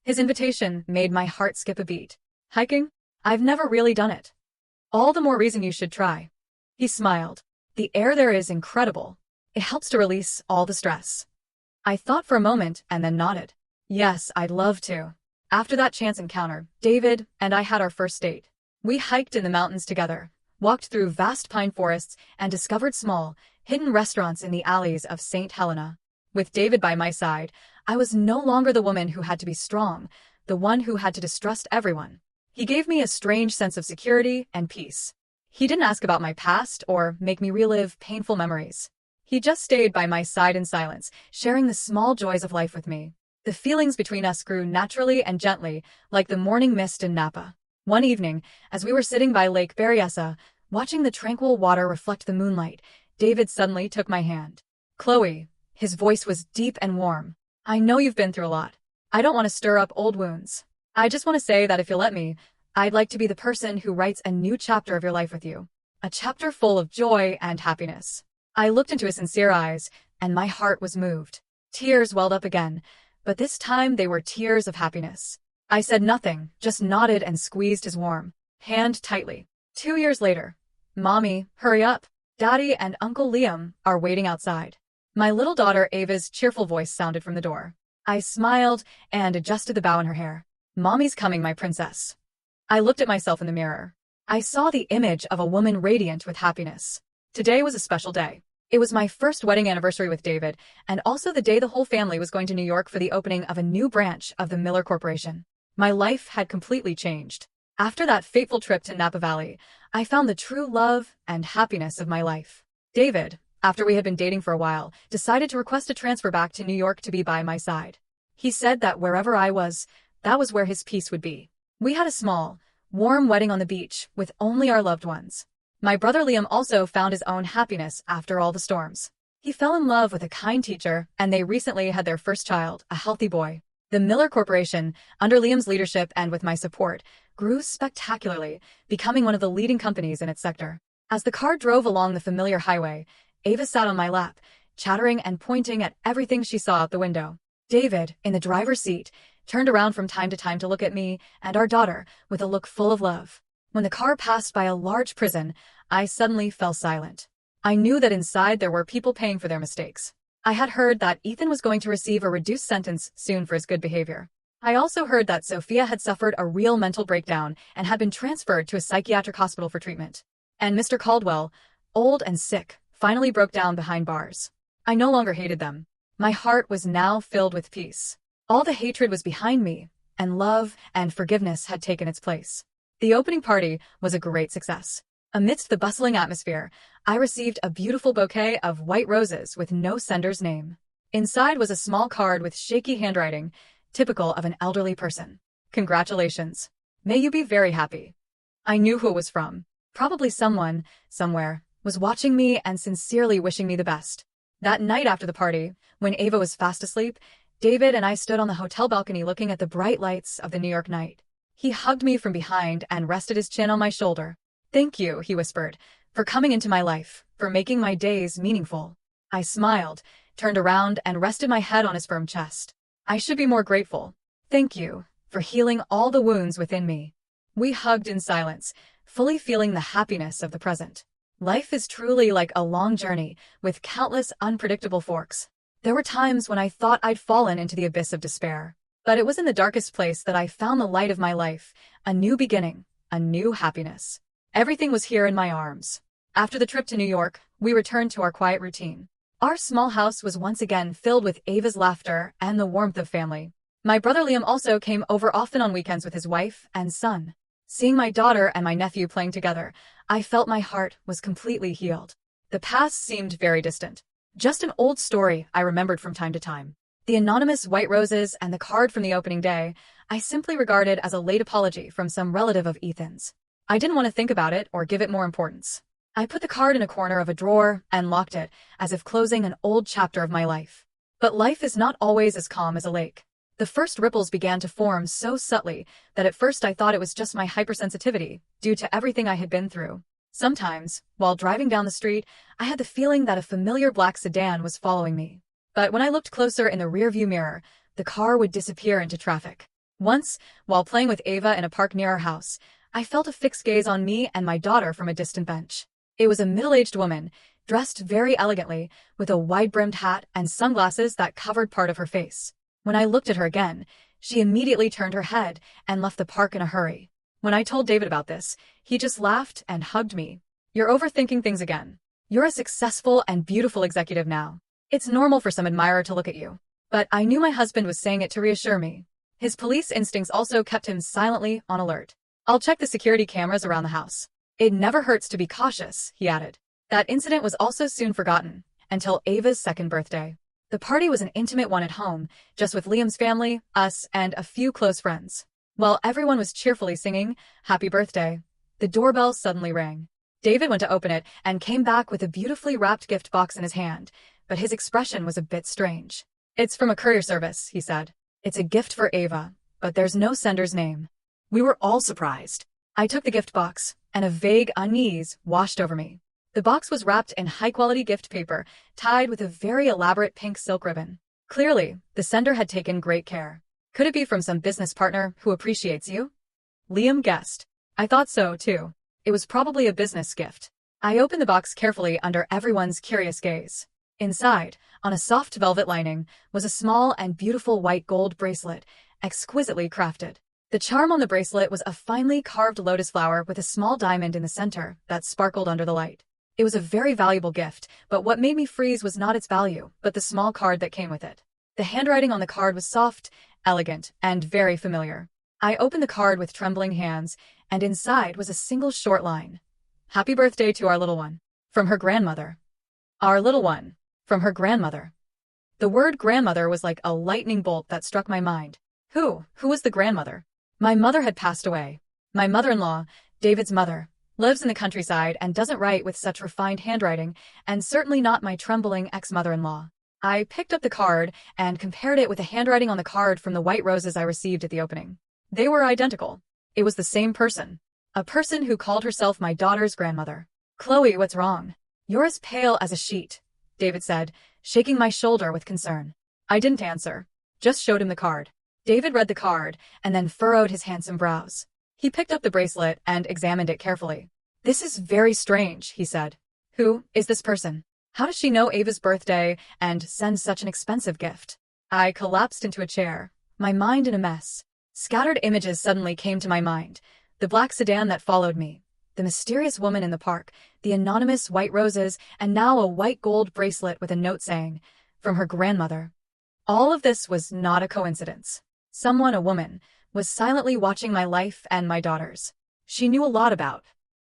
His invitation made my heart skip a beat. Hiking? I've never really done it. All the more reason you should try. He smiled. The air there is incredible. It helps to release all the stress. I thought for a moment and then nodded. Yes, I'd love to. After that chance encounter, David and I had our first date. We hiked in the mountains together, walked through vast pine forests, and discovered small, hidden restaurants in the alleys of St. Helena. With David by my side, I was no longer the woman who had to be strong, the one who had to distrust everyone. He gave me a strange sense of security and peace. He didn't ask about my past or make me relive painful memories. He just stayed by my side in silence, sharing the small joys of life with me. The feelings between us grew naturally and gently, like the morning mist in Napa. One evening, as we were sitting by Lake Berryessa, watching the tranquil water reflect the moonlight, David suddenly took my hand. Chloe, his voice was deep and warm. I know you've been through a lot. I don't want to stir up old wounds. I just want to say that if you'll let me, I'd like to be the person who writes a new chapter of your life with you. A chapter full of joy and happiness. I looked into his sincere eyes, and my heart was moved. Tears welled up again, but this time they were tears of happiness. I said nothing, just nodded and squeezed his warm hand tightly. 2 years later. Mommy, hurry up. Daddy and Uncle Liam are waiting outside. My little daughter Ava's cheerful voice sounded from the door. I smiled and adjusted the bow in her hair. Mommy's coming, my princess. I looked at myself in the mirror. I saw the image of a woman radiant with happiness. Today was a special day. It was my first wedding anniversary with David, and also the day the whole family was going to New York for the opening of a new branch of the Miller Corporation. My life had completely changed. After that fateful trip to Napa Valley, I found the true love and happiness of my life. David, after we had been dating for a while, decided to request a transfer back to New York to be by my side. He said that wherever I was, that was where his peace would be. We had a small, warm wedding on the beach with only our loved ones. My brother Liam also found his own happiness after all the storms. He fell in love with a kind teacher, and they recently had their first child, a healthy boy. The Miller Corporation, under Liam's leadership and with my support, grew spectacularly, becoming one of the leading companies in its sector. As the car drove along the familiar highway, Ava sat on my lap, chattering and pointing at everything she saw out the window. David, in the driver's seat, turned around from time to time to look at me and our daughter with a look full of love. When the car passed by a large prison, I suddenly fell silent. I knew that inside there were people paying for their mistakes. I had heard that Ethan was going to receive a reduced sentence soon for his good behavior. I also heard that Sophia had suffered a real mental breakdown and had been transferred to a psychiatric hospital for treatment. And Mr. Caldwell, old and sick, finally broke down behind bars. I no longer hated them. My heart was now filled with peace. All the hatred was behind me, and love and forgiveness had taken its place. The opening party was a great success. Amidst the bustling atmosphere, I received a beautiful bouquet of white roses with no sender's name. Inside was a small card with shaky handwriting, typical of an elderly person. Congratulations. May you be very happy. I knew who it was from. Probably someone, somewhere, was watching me and sincerely wishing me the best. That night after the party, when Ava was fast asleep, David and I stood on the hotel balcony looking at the bright lights of the New York night. He hugged me from behind and rested his chin on my shoulder. "Thank you," he whispered, "for coming into my life, for making my days meaningful." I smiled, turned around, and rested my head on his firm chest. "I should be more grateful. Thank you for healing all the wounds within me." We hugged in silence, fully feeling the happiness of the present. Life is truly like a long journey, with countless unpredictable forks. There were times when I thought I'd fallen into the abyss of despair. But it was in the darkest place that I found the light of my life, a new beginning, a new happiness. Everything was here in my arms. After the trip to New York, we returned to our quiet routine. Our small house was once again filled with Ava's laughter and the warmth of family. My brother Liam also came over often on weekends with his wife and son. Seeing my daughter and my nephew playing together, I felt my heart was completely healed. The past seemed very distant. Just an old story I remembered from time to time. The anonymous white roses and the card from the opening day, I simply regarded as a late apology from some relative of Ethan's. I didn't want to think about it or give it more importance. I put the card in a corner of a drawer and locked it, as if closing an old chapter of my life. But life is not always as calm as a lake. The first ripples began to form so subtly that at first I thought it was just my hypersensitivity, due to everything I had been through. Sometimes, while driving down the street, I had the feeling that a familiar black sedan was following me. But when I looked closer in the rearview mirror, the car would disappear into traffic. Once, while playing with Ava in a park near our house, I felt a fixed gaze on me and my daughter from a distant bench. It was a middle-aged woman, dressed very elegantly, with a wide-brimmed hat and sunglasses that covered part of her face. When I looked at her again, she immediately turned her head and left the park in a hurry. When I told David about this, he just laughed and hugged me. "You're overthinking things again. You're a successful and beautiful executive now. It's normal for some admirer to look at you." But I knew my husband was saying it to reassure me. His police instincts also kept him silently on alert. "I'll check the security cameras around the house. It never hurts to be cautious," he added. That incident was also soon forgotten, until Ava's second birthday. The party was an intimate one at home, just with Liam's family, us, and a few close friends. While everyone was cheerfully singing "Happy Birthday," the doorbell suddenly rang. David went to open it and came back with a beautifully wrapped gift box in his hand, but his expression was a bit strange. "It's from a courier service," he said. "It's a gift for Ava, but there's no sender's name." We were all surprised. I took the gift box, and a vague unease washed over me. The box was wrapped in high-quality gift paper, tied with a very elaborate pink silk ribbon. Clearly, the sender had taken great care. "Could it be from some business partner who appreciates you?" Liam guessed. I thought so, too. It was probably a business gift. I opened the box carefully under everyone's curious gaze. Inside, on a soft velvet lining, was a small and beautiful white gold bracelet, exquisitely crafted. The charm on the bracelet was a finely carved lotus flower with a small diamond in the center that sparkled under the light. It was a very valuable gift, but what made me freeze was not its value, but the small card that came with it. The handwriting on the card was soft, elegant, and very familiar. I opened the card with trembling hands, and inside was a single short line. "Happy birthday to our little one. From her grandmother." Our little one. From her grandmother. The word grandmother was like a lightning bolt that struck my mind. Who was the grandmother? My mother had passed away. My mother-in-law, David's mother, lives in the countryside and doesn't write with such refined handwriting, and certainly not my trembling ex-mother-in-law. I picked up the card and compared it with the handwriting on the card from the white roses I received at the opening. They were identical. It was the same person. A person who called herself my daughter's grandmother. "Chloe, what's wrong? You're as pale as a sheet," David said, shaking my shoulder with concern. I didn't answer, just showed him the card. David read the card and then furrowed his handsome brows. He picked up the bracelet and examined it carefully. "This is very strange," he said. "Who is this person? How does she know Ava's birthday and send such an expensive gift?" I collapsed into a chair, my mind in a mess. Scattered images suddenly came to my mind. The black sedan that followed me, the mysterious woman in the park, the anonymous white roses, and now a white gold bracelet with a note saying, "From her grandmother." All of this was not a coincidence. Someone, a woman, was silently watching my life and my daughter's. She knew a lot about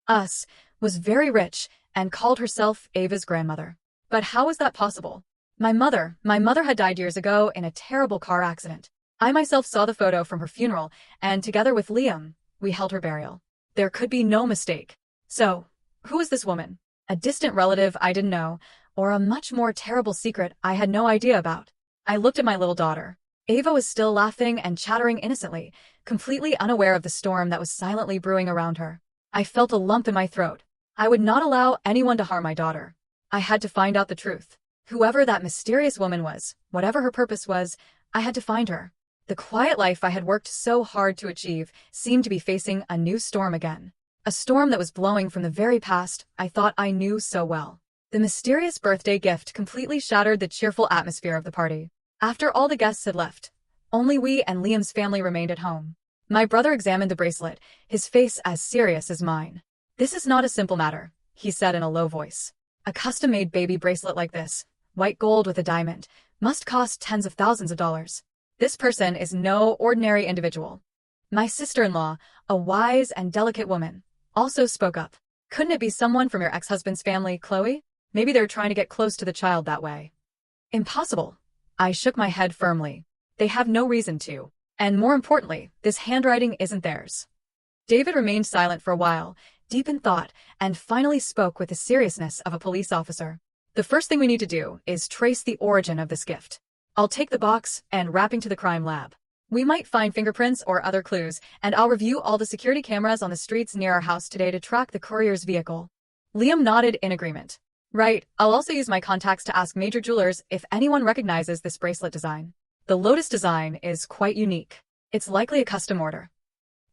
us, was very rich, and called herself Ava's grandmother. But how was that possible? My mother had died years ago in a terrible car accident. I myself saw the photo from her funeral, and together with Liam, we held her burial. There could be no mistake. So, who was this woman? A distant relative I didn't know, or a much more terrible secret I had no idea about? I looked at my little daughter. Ava was still laughing and chattering innocently, completely unaware of the storm that was silently brewing around her. I felt a lump in my throat. I would not allow anyone to harm my daughter. I had to find out the truth. Whoever that mysterious woman was, whatever her purpose was, I had to find her. The quiet life I had worked so hard to achieve seemed to be facing a new storm again. A storm that was blowing from the very past I thought I knew so well. The mysterious birthday gift completely shattered the cheerful atmosphere of the party. After all the guests had left, only we and Liam's family remained at home. My brother examined the bracelet, his face as serious as mine. "This is not a simple matter," he said in a low voice. "A custom-made baby bracelet like this, white gold with a diamond, must cost tens of thousands of dollars. This person is no ordinary individual." My sister-in-law, a wise and delicate woman, also spoke up. "Couldn't it be someone from your ex-husband's family, Chloe? Maybe they're trying to get close to the child that way." "Impossible." I shook my head firmly. "They have no reason to. And more importantly, this handwriting isn't theirs." David remained silent for a while, deep in thought, and finally spoke with the seriousness of a police officer. "The first thing we need to do is trace the origin of this gift. I'll take the box and wrapping to the crime lab. We might find fingerprints or other clues, and I'll review all the security cameras on the streets near our house today to track the courier's vehicle." Liam nodded in agreement. "Right, I'll also use my contacts to ask major jewelers if anyone recognizes this bracelet design. The lotus design is quite unique. It's likely a custom order."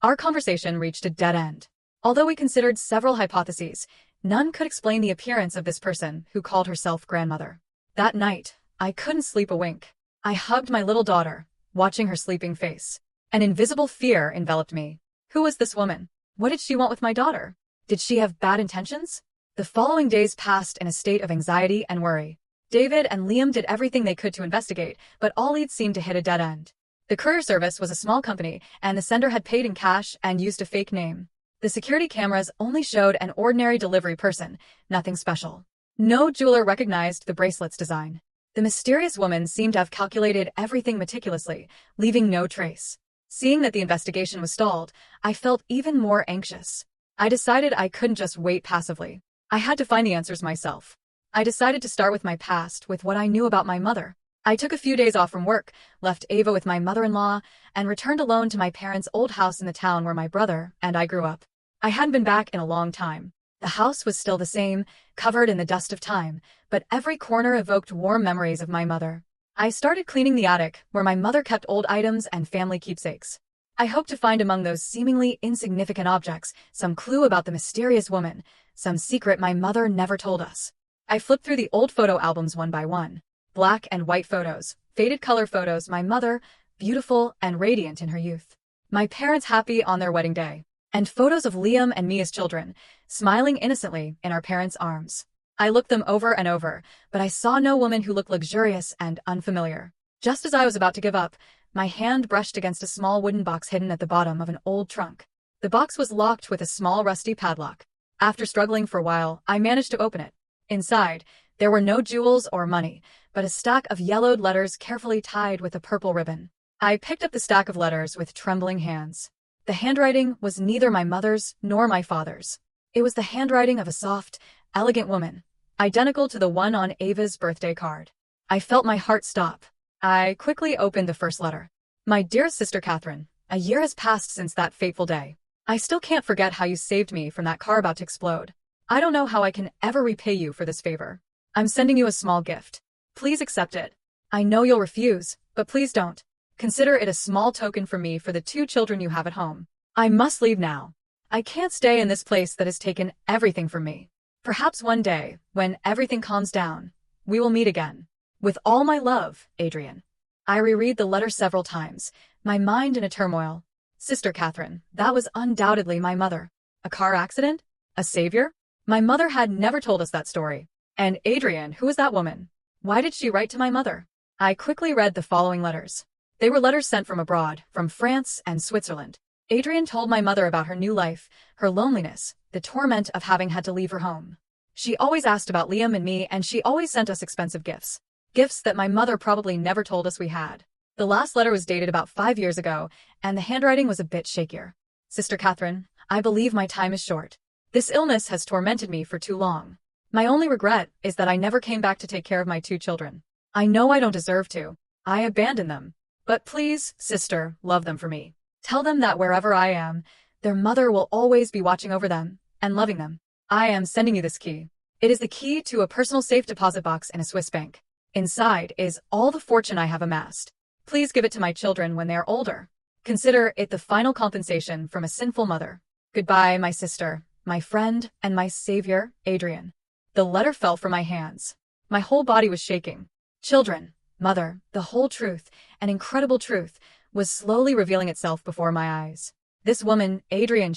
Our conversation reached a dead end. Although we considered several hypotheses, none could explain the appearance of this person who called herself grandmother. That night, I couldn't sleep a wink. I hugged my little daughter, watching her sleeping face. An invisible fear enveloped me. Who was this woman? What did she want with my daughter? Did she have bad intentions? The following days passed in a state of anxiety and worry. David and Liam did everything they could to investigate, but all leads seemed to hit a dead end. The courier service was a small company, and the sender had paid in cash and used a fake name. The security cameras only showed an ordinary delivery person, nothing special. No jeweler recognized the bracelet's design. The mysterious woman seemed to have calculated everything meticulously, leaving no trace. Seeing that the investigation was stalled, I felt even more anxious. I decided I couldn't just wait passively. I had to find the answers myself. I decided to start with my past, with what I knew about my mother. I took a few days off from work, left Ava with my mother-in-law, and returned alone to my parents' old house in the town where my brother and I grew up. I hadn't been back in a long time. The house was still the same, covered in the dust of time, but every corner evoked warm memories of my mother. I started cleaning the attic, where my mother kept old items and family keepsakes. I hoped to find among those seemingly insignificant objects some clue about the mysterious woman, some secret my mother never told us. I flipped through the old photo albums one by one. Black and white photos, faded color photos, my mother, beautiful and radiant in her youth. My parents happy on their wedding day. And photos of Liam and me as children, smiling innocently in our parents' arms. I looked them over and over, but I saw no woman who looked luxurious and unfamiliar. Just as I was about to give up, my hand brushed against a small wooden box hidden at the bottom of an old trunk. The box was locked with a small rusty padlock. After struggling for a while, I managed to open it. Inside, there were no jewels or money, but a stack of yellowed letters carefully tied with a purple ribbon. I picked up the stack of letters with trembling hands. The handwriting was neither my mother's nor my father's. It was the handwriting of a soft, elegant woman, identical to the one on Ava's birthday card. I felt my heart stop. I quickly opened the first letter. "My dearest sister Catherine, a year has passed since that fateful day. I still can't forget how you saved me from that car about to explode. I don't know how I can ever repay you for this favor. I'm sending you a small gift. Please accept it. I know you'll refuse, but please don't. Consider it a small token from me for the 2 children you have at home. I must leave now. I can't stay in this place that has taken everything from me. Perhaps one day, when everything calms down, we will meet again. With all my love, Adrian." I reread the letter several times, my mind in a turmoil. Sister Catherine, that was undoubtedly my mother. A car accident? A savior? My mother had never told us that story. And Adrian, who was that woman? Why did she write to my mother? I quickly read the following letters. They were letters sent from abroad, from France and Switzerland. Adrian told my mother about her new life, her loneliness, the torment of having had to leave her home. She always asked about Liam and me, and she always sent us expensive gifts. Gifts that my mother probably never told us we had. The last letter was dated about 5 years ago, and the handwriting was a bit shakier. "Sister Catherine, I believe my time is short. This illness has tormented me for too long. My only regret is that I never came back to take care of my 2 children. I know I don't deserve to. I abandoned them. But please, sister, love them for me. Tell them that wherever I am, their mother will always be watching over them and loving them. I am sending you this key. It is the key to a personal safe deposit box in a Swiss bank. Inside is all the fortune I have amassed. Please give it to my children when they are older. Consider it the final compensation from a sinful mother. Goodbye, my sister, my friend, and my savior, Adrian. The letter fell from my hands. My whole body was shaking. Children, mother, the whole truth, an incredible truth, was slowly revealing itself before my eyes. This woman, Adrian,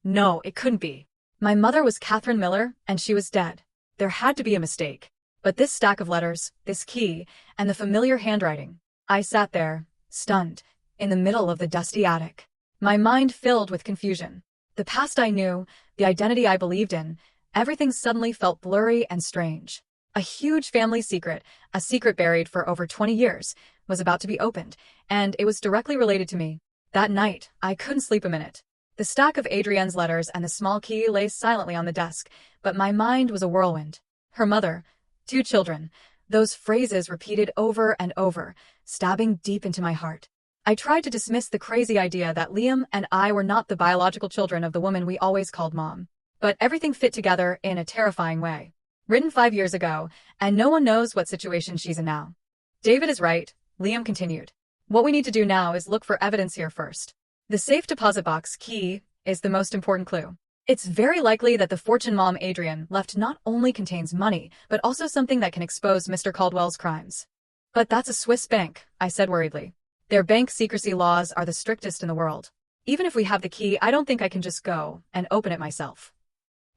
No, it couldn't be. My mother was Catherine Miller, and she was dead. There had to be a mistake. But this stack of letters, this key, and the familiar handwriting. I sat there, stunned, in the middle of the dusty attic. My mind filled with confusion. The past I knew, the identity I believed in, everything suddenly felt blurry and strange. A huge family secret, a secret buried for over 20 years, was about to be opened, and it was directly related to me. That night, I couldn't sleep a minute. The stack of Adrienne's letters and the small key lay silently on the desk, but my mind was a whirlwind. Her mother, 2 children, those phrases repeated over and over, stabbing deep into my heart. I tried to dismiss the crazy idea that Liam and I were not the biological children of the woman we always called Mom. But everything fit together in a terrifying way. Written 5 years ago, and no one knows what situation she's in now. David is right, Liam continued. What we need to do now is look for evidence here first. The safe deposit box key is the most important clue. It's very likely that the fortune Mom Adrian left not only contains money, but also something that can expose Mr. Caldwell's crimes. But that's a Swiss bank, I said worriedly. Their bank secrecy laws are the strictest in the world. Even if we have the key, I don't think I can just go and open it myself.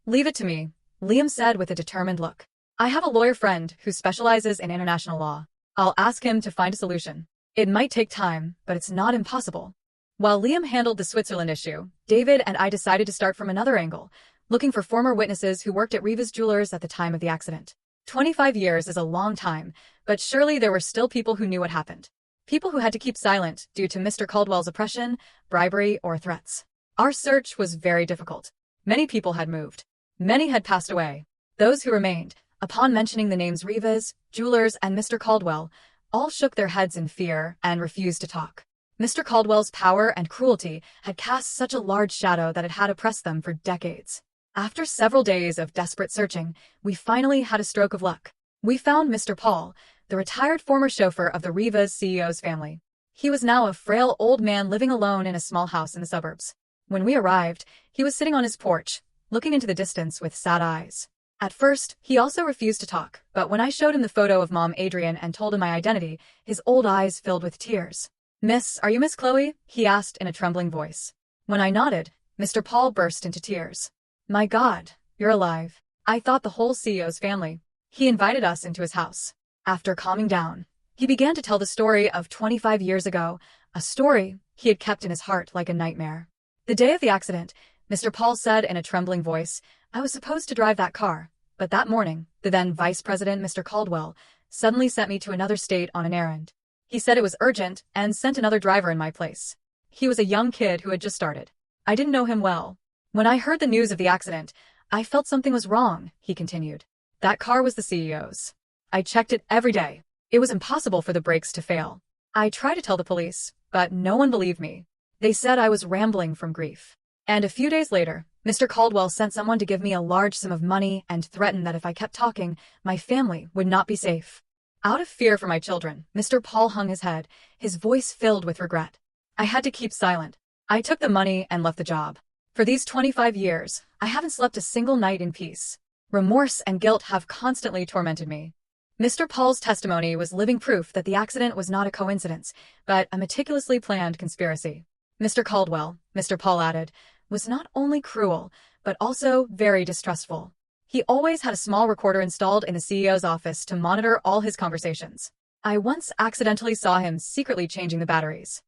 Leave it to me, Liam said with a determined look. I have a lawyer friend who specializes in international law. I'll ask him to find a solution. It might take time, but it's not impossible. While Liam handled the Switzerland issue, David and I decided to start from another angle, looking for former witnesses who worked at Riva's Jewelers at the time of the accident. 25 years is a long time, but surely there were still people who knew what happened. People who had to keep silent due to Mr. Caldwell's oppression, bribery, or threats. Our search was very difficult. Many people had moved. Many had passed away. Those who remained, upon mentioning the names Riva's, Jewelers, and Mr. Caldwell, all shook their heads in fear and refused to talk. Mr. Caldwell's power and cruelty had cast such a large shadow that it had oppressed them for decades. After several days of desperate searching, we finally had a stroke of luck. We found Mr. Paul, the retired former chauffeur of the Riva's CEO's family. He was now a frail old man living alone in a small house in the suburbs. When we arrived, he was sitting on his porch, looking into the distance with sad eyes. At first, he also refused to talk, but when I showed him the photo of Mom Adrian and told him my identity, his old eyes filled with tears. Miss, are you Miss Chloe? He asked in a trembling voice. When I nodded, Mr. Paul burst into tears. My God, you're alive. I thought the whole CEO's family. He invited us into his house. After calming down, he began to tell the story of 25 years ago, a story he had kept in his heart like a nightmare. The day of the accident, Mr. Paul said in a trembling voice, I was supposed to drive that car, but that morning, the then Vice President Mr. Caldwell suddenly sent me to another state on an errand. He said it was urgent and sent another driver in my place. He was a young kid who had just started. I didn't know him well. When I heard the news of the accident, I felt something was wrong, he continued. That car was the CEO's. I checked it every day. It was impossible for the brakes to fail. I tried to tell the police, but no one believed me. They said I was rambling from grief. And a few days later, Mr. Caldwell sent someone to give me a large sum of money and threatened that if I kept talking, my family would not be safe. Out of fear for my children, Mr. Paul hung his head, his voice filled with regret. I had to keep silent. I took the money and left the job. For these 25 years, I haven't slept a single night in peace. Remorse and guilt have constantly tormented me. Mr. Paul's testimony was living proof that the accident was not a coincidence, but a meticulously planned conspiracy. Mr. Caldwell, Mr. Paul added, was not only cruel, but also very distrustful. He always had a small recorder installed in the CEO's office to monitor all his conversations. I once accidentally saw him secretly changing the batteries.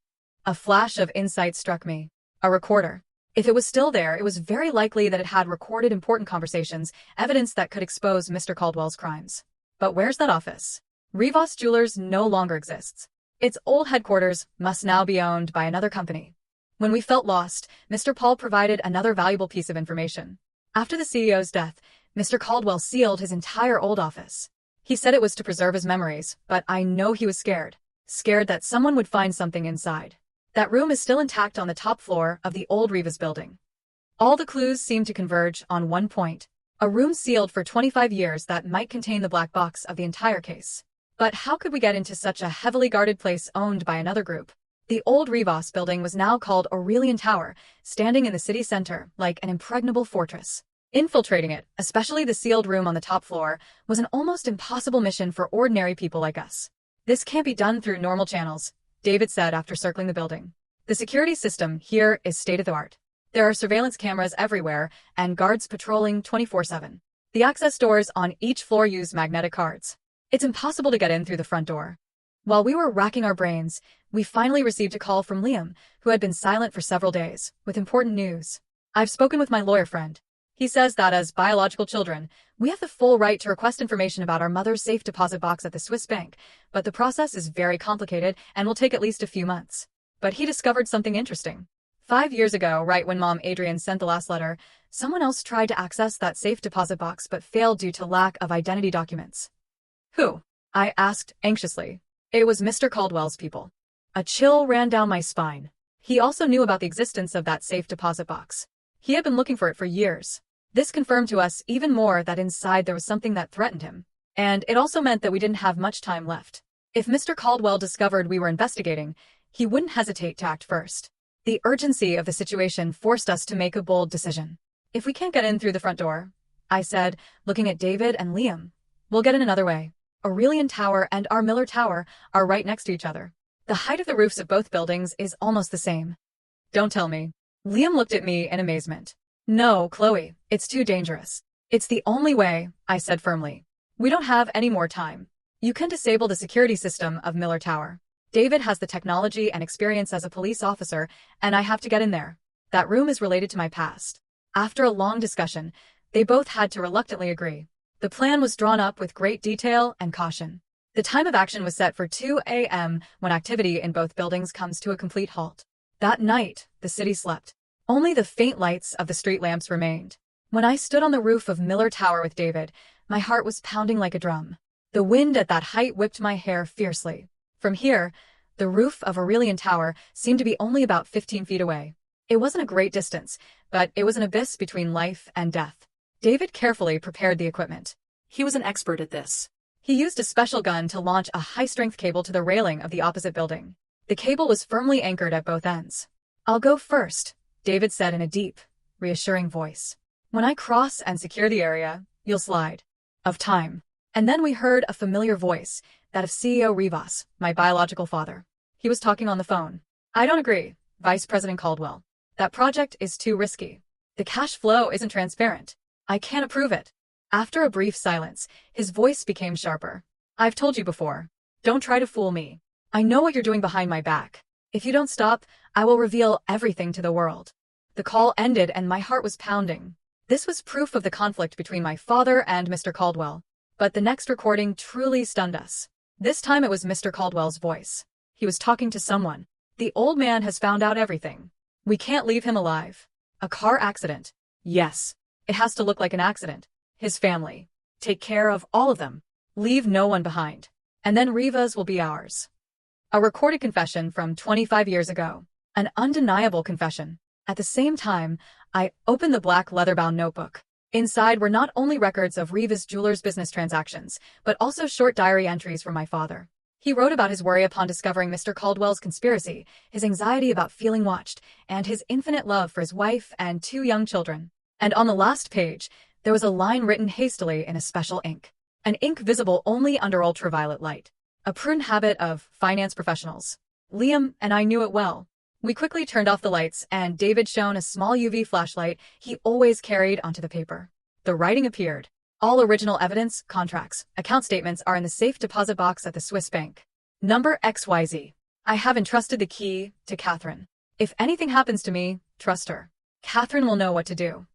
A flash of insight struck me. A recorder. If it was still there, it was very likely that it had recorded important conversations, evidence that could expose Mr. Caldwell's crimes. But where's that office? Riva's Jewelers no longer exists. Its old headquarters must now be owned by another company. When we felt lost, Mr. Paul provided another valuable piece of information. After the CEO's death, Mr. Caldwell sealed his entire old office. He said it was to preserve his memories, but I know he was scared. Scared that someone would find something inside. That room is still intact on the top floor of the old Rivas building. All the clues seem to converge on one point. A room sealed for 25 years that might contain the black box of the entire case. But how could we get into such a heavily guarded place owned by another group? The old Rivas building was now called Aurelian Tower, standing in the city center like an impregnable fortress. Infiltrating it, especially the sealed room on the top floor, was an almost impossible mission for ordinary people like us. This can't be done through normal channels, David said after circling the building. The security system here is state-of-the-art. There are surveillance cameras everywhere and guards patrolling 24/7. The access doors on each floor use magnetic cards. It's impossible to get in through the front door. While we were racking our brains, we finally received a call from Liam, who had been silent for several days, with important news. I've spoken with my lawyer friend. He says that as biological children, we have the full right to request information about our mother's safe deposit box at the Swiss bank, but the process is very complicated and will take at least a few months. But he discovered something interesting. 5 years ago, right when Mom Adrienne sent the last letter, someone else tried to access that safe deposit box but failed due to lack of identity documents. Who? I asked anxiously. It was Mr. Caldwell's people. A chill ran down my spine. He also knew about the existence of that safe deposit box. He had been looking for it for years. This confirmed to us even more that inside there was something that threatened him. And it also meant that we didn't have much time left. If Mr. Caldwell discovered we were investigating, he wouldn't hesitate to act first. The urgency of the situation forced us to make a bold decision. If we can't get in through the front door, I said, looking at David and Liam, we'll get in another way. Aurelian Tower and our Miller Tower are right next to each other. The height of the roofs of both buildings is almost the same. Don't tell me. Liam looked at me in amazement. No, Chloe, it's too dangerous. It's the only way, I said firmly. We don't have any more time. You can disable the security system of Miller Tower. David has the technology and experience as a police officer, and I have to get in there. That room is related to my past. After a long discussion, they both had to reluctantly agree. The plan was drawn up with great detail and caution. The time of action was set for 2 a.m. when activity in both buildings comes to a complete halt. That night, the city slept. Only the faint lights of the street lamps remained. When I stood on the roof of Miller Tower with David, my heart was pounding like a drum. The wind at that height whipped my hair fiercely. From here, the roof of Aurelian Tower seemed to be only about 15 feet away. It wasn't a great distance, but it was an abyss between life and death. David carefully prepared the equipment. He was an expert at this. He used a special gun to launch a high-strength cable to the railing of the opposite building. The cable was firmly anchored at both ends. I'll go first, David said in a deep, reassuring voice. When I cross and secure the area, you'll slide. Of time. And then we heard a familiar voice, that of CEO Rivas, my biological father. He was talking on the phone. I don't agree, Vice President Caldwell. That project is too risky. The cash flow isn't transparent. I can't approve it. After a brief silence, his voice became sharper. I've told you before. Don't try to fool me. I know what you're doing behind my back. If you don't stop, I will reveal everything to the world. The call ended and my heart was pounding. This was proof of the conflict between my father and Mr. Caldwell. But the next recording truly stunned us. This time it was Mr. Caldwell's voice. He was talking to someone. The old man has found out everything. We can't leave him alive. A car accident. Yes. It has to look like an accident. His family. Take care of all of them. Leave no one behind. And then Rivas will be ours. A recorded confession from 25 years ago. An undeniable confession. At the same time, I opened the black leather-bound notebook. Inside were not only records of Rivas Jewelers' business transactions, but also short diary entries from my father. He wrote about his worry upon discovering Mr. Caldwell's conspiracy, his anxiety about feeling watched, and his infinite love for his wife and 2 young children. And on the last page, there was a line written hastily in a special ink. An ink visible only under ultraviolet light. A prudent habit of finance professionals. Liam and I knew it well. We quickly turned off the lights, and David shone a small UV flashlight he always carried onto the paper. The writing appeared. All original evidence, contracts, account statements are in the safe deposit box at the Swiss bank. Number XYZ. I have entrusted the key to Catherine. If anything happens to me, trust her. Catherine will know what to do.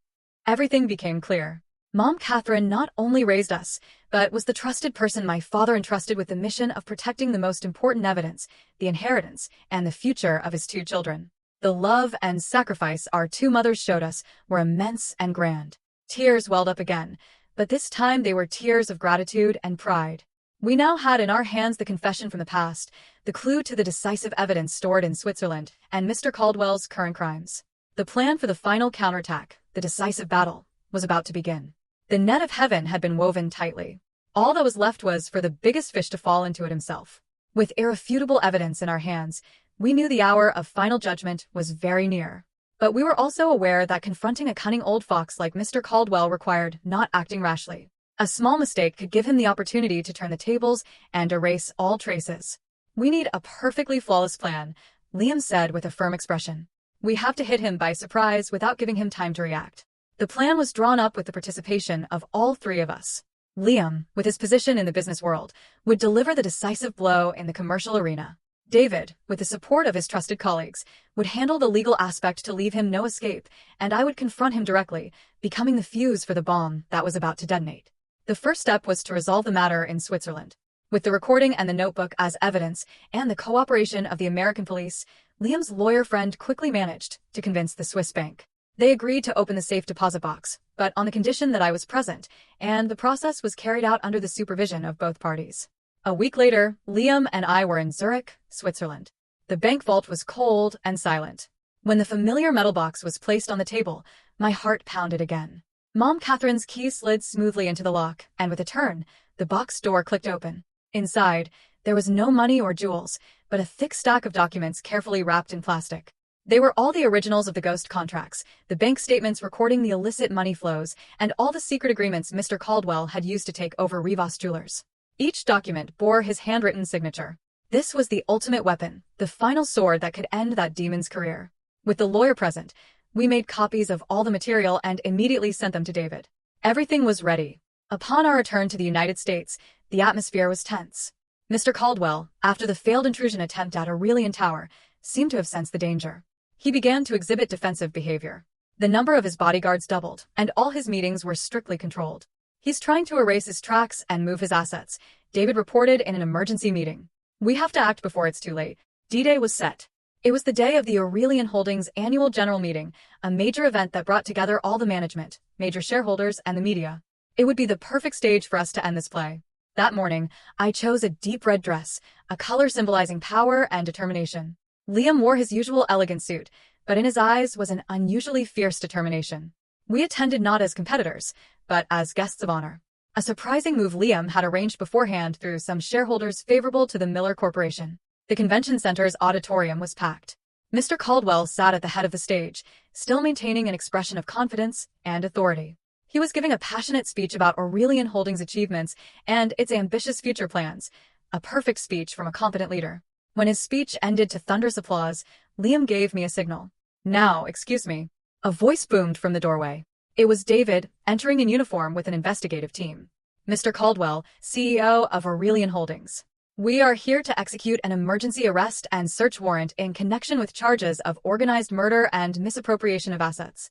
Everything became clear. Mom Catherine not only raised us, but was the trusted person my father entrusted with the mission of protecting the most important evidence, the inheritance, and the future of his 2 children. The love and sacrifice our 2 mothers showed us were immense and grand. Tears welled up again, but this time they were tears of gratitude and pride. We now had in our hands the confession from the past, the clue to the decisive evidence stored in Switzerland, and Mr. Caldwell's current crimes. The plan for the final counterattack, the decisive battle, was about to begin. The net of heaven had been woven tightly. All that was left was for the biggest fish to fall into it himself. With irrefutable evidence in our hands, we knew the hour of final judgment was very near. But we were also aware that confronting a cunning old fox like Mr. Caldwell required not acting rashly. A small mistake could give him the opportunity to turn the tables and erase all traces. "We need a perfectly flawless plan," Liam said with a firm expression. "We have to hit him by surprise without giving him time to react." The plan was drawn up with the participation of all three of us. Liam, with his position in the business world, would deliver the decisive blow in the commercial arena. David, with the support of his trusted colleagues, would handle the legal aspect to leave him no escape, and I would confront him directly, becoming the fuse for the bomb that was about to detonate. The first step was to resolve the matter in Switzerland. With the recording and the notebook as evidence, and the cooperation of the American police, Liam's lawyer friend quickly managed to convince the Swiss bank. They agreed to open the safe deposit box, but on the condition that I was present, and the process was carried out under the supervision of both parties. A week later, Liam and I were in Zurich, Switzerland. The bank vault was cold and silent. When the familiar metal box was placed on the table, my heart pounded again. Mom Catherine's key slid smoothly into the lock, and with a turn, the box door clicked open. Inside, there was no money or jewels, but a thick stack of documents carefully wrapped in plastic. They were all the originals of the ghost contracts, the bank statements recording the illicit money flows, and all the secret agreements Mr. Caldwell had used to take over Rivas Jewelers. Each document bore his handwritten signature. This was the ultimate weapon, the final sword that could end that demon's career. With the lawyer present, we made copies of all the material and immediately sent them to David. Everything was ready. Upon our return to the United States, the atmosphere was tense. Mr. Caldwell, after the failed intrusion attempt at Aurelian Tower, seemed to have sensed the danger. He began to exhibit defensive behavior. The number of his bodyguards doubled, and all his meetings were strictly controlled. "He's trying to erase his tracks and move his assets," David reported in an emergency meeting. "We have to act before it's too late." D-Day was set. It was the day of the Aurelian Holdings annual general meeting, a major event that brought together all the management, major shareholders, and the media. It would be the perfect stage for us to end this play. That morning, I chose a deep red dress, a color symbolizing power and determination. Liam wore his usual elegant suit, but in his eyes was an unusually fierce determination. We attended not as competitors, but as guests of honor. A surprising move Liam had arranged beforehand through some shareholders favorable to the Miller Corporation. The convention center's auditorium was packed. Mr. Caldwell sat at the head of the stage, still maintaining an expression of confidence and authority. He was giving a passionate speech about Aurelian Holdings' achievements and its ambitious future plans, a perfect speech from a competent leader. When his speech ended to thunderous applause, Liam gave me a signal. "Now, excuse me." A voice boomed from the doorway. It was David, entering in uniform with an investigative team. "Mr. Caldwell, CEO of Aurelian Holdings. We are here to execute an emergency arrest and search warrant in connection with charges of organized murder and misappropriation of assets."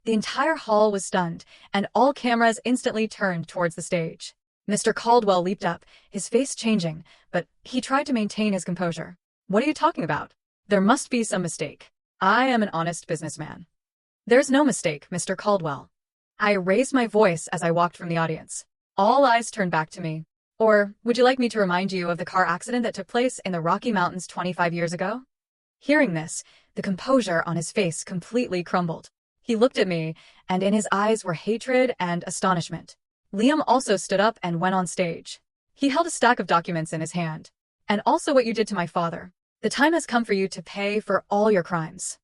The entire hall was stunned, and all cameras instantly turned towards the stage. Mr. Caldwell leaped up, his face changing, but he tried to maintain his composure. "What are you talking about? There must be some mistake. I am an honest businessman." "There's no mistake, Mr. Caldwell." I raised my voice as I walked from the audience. All eyes turned back to me. "Or would you like me to remind you of the car accident that took place in the Rocky Mountains 25 years ago?" Hearing this, the composure on his face completely crumbled. He looked at me, and in his eyes were hatred and astonishment. Liam also stood up and went on stage. He held a stack of documents in his hand. "And also what you did to my father. The time has come for you to pay for all your crimes."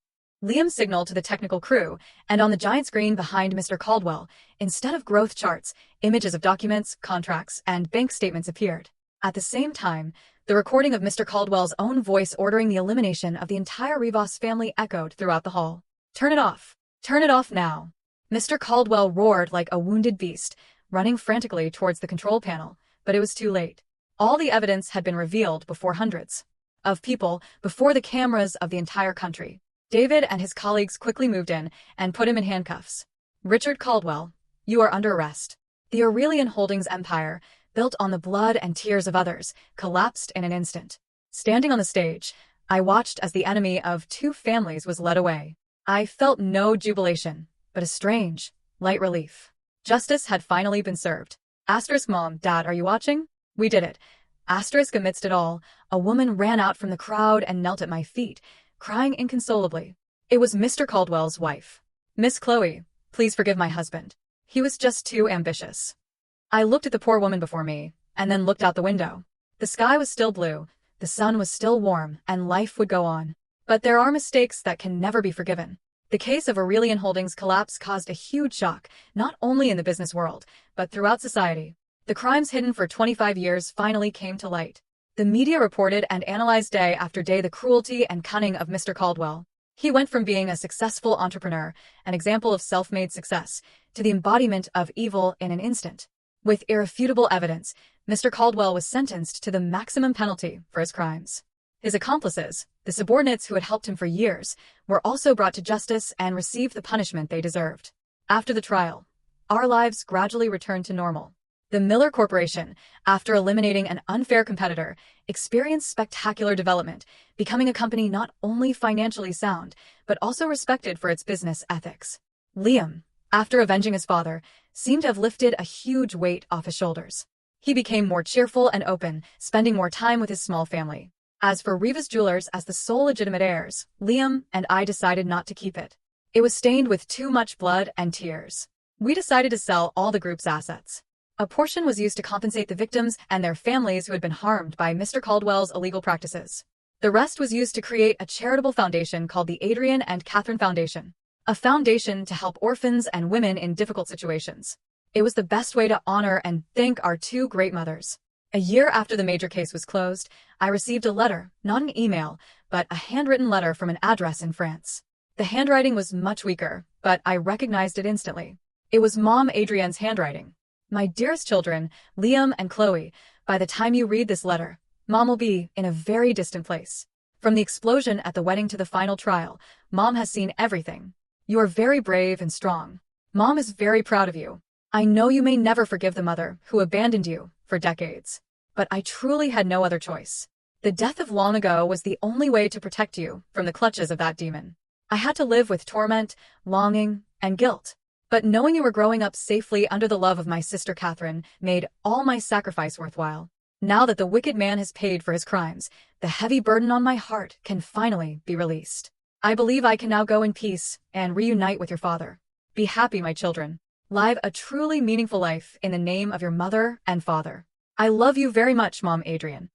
Liam signaled to the technical crew, and on the giant screen behind Mr. Caldwell, instead of growth charts, images of documents, contracts, and bank statements appeared. At the same time, the recording of Mr. Caldwell's own voice ordering the elimination of the entire Rivas family echoed throughout the hall. "Turn it off. Turn it off now." Mr. Caldwell roared like a wounded beast, running frantically towards the control panel, but it was too late. All the evidence had been revealed before hundreds of people, before the cameras of the entire country. David and his colleagues quickly moved in and put him in handcuffs. "Richard Caldwell, you are under arrest." The Aurelian Holdings empire, built on the blood and tears of others, collapsed in an instant. Standing on the stage, I watched as the enemy of two families was led away. I felt no jubilation, but a strange, light relief. Justice had finally been served. Asterisk mom, dad, are you watching? We did it. Asterisk amidst it all, a woman ran out from the crowd and knelt at my feet, crying inconsolably. It was Mr. Caldwell's wife. Miss Chloe, please forgive my husband. He was just too ambitious. I looked at the poor woman before me, and then looked out the window. The sky was still blue, the sun was still warm, and life would go on. But there are mistakes that can never be forgiven. The case of Aurelian Holdings' collapse caused a huge shock, not only in the business world, but throughout society. The crimes hidden for 25 years finally came to light. The media reported and analyzed day after day the cruelty and cunning of Mr. Caldwell. He went from being a successful entrepreneur, an example of self-made success, to the embodiment of evil in an instant. With irrefutable evidence, Mr. Caldwell was sentenced to the maximum penalty for his crimes. His accomplices, the subordinates who had helped him for years, were also brought to justice and received the punishment they deserved. After the trial, our lives gradually returned to normal. The Miller Corporation, after eliminating an unfair competitor, experienced spectacular development, becoming a company not only financially sound, but also respected for its business ethics. Liam, after avenging his father, seemed to have lifted a huge weight off his shoulders. He became more cheerful and open, spending more time with his small family. As for Rivas Jewelers as the sole legitimate heirs, Liam and I decided not to keep it. It was stained with too much blood and tears. We decided to sell all the group's assets. A portion was used to compensate the victims and their families who had been harmed by Mr. Caldwell's illegal practices. The rest was used to create a charitable foundation called the Adrian and Catherine Foundation, a foundation to help orphans and women in difficult situations. It was the best way to honor and thank our two great mothers. A year after the major case was closed, I received a letter, not an email, but a handwritten letter from an address in France. The handwriting was much weaker, but I recognized it instantly. It was Mom Adrienne's handwriting. My dearest children, Liam and Chloe, by the time you read this letter, Mom will be in a very distant place. From the explosion at the wedding to the final trial, Mom has seen everything. You are very brave and strong. Mom is very proud of you. I know you may never forgive the mother who abandoned you for decades, but I truly had no other choice. The death of long ago was the only way to protect you from the clutches of that demon. I had to live with torment, longing, and guilt. But knowing you were growing up safely under the love of my sister Catherine made all my sacrifice worthwhile. Now that the wicked man has paid for his crimes, the heavy burden on my heart can finally be released. I believe I can now go in peace and reunite with your father. Be happy, my children. Live a truly meaningful life in the name of your mother and father. I love you very much, Mom Adrian.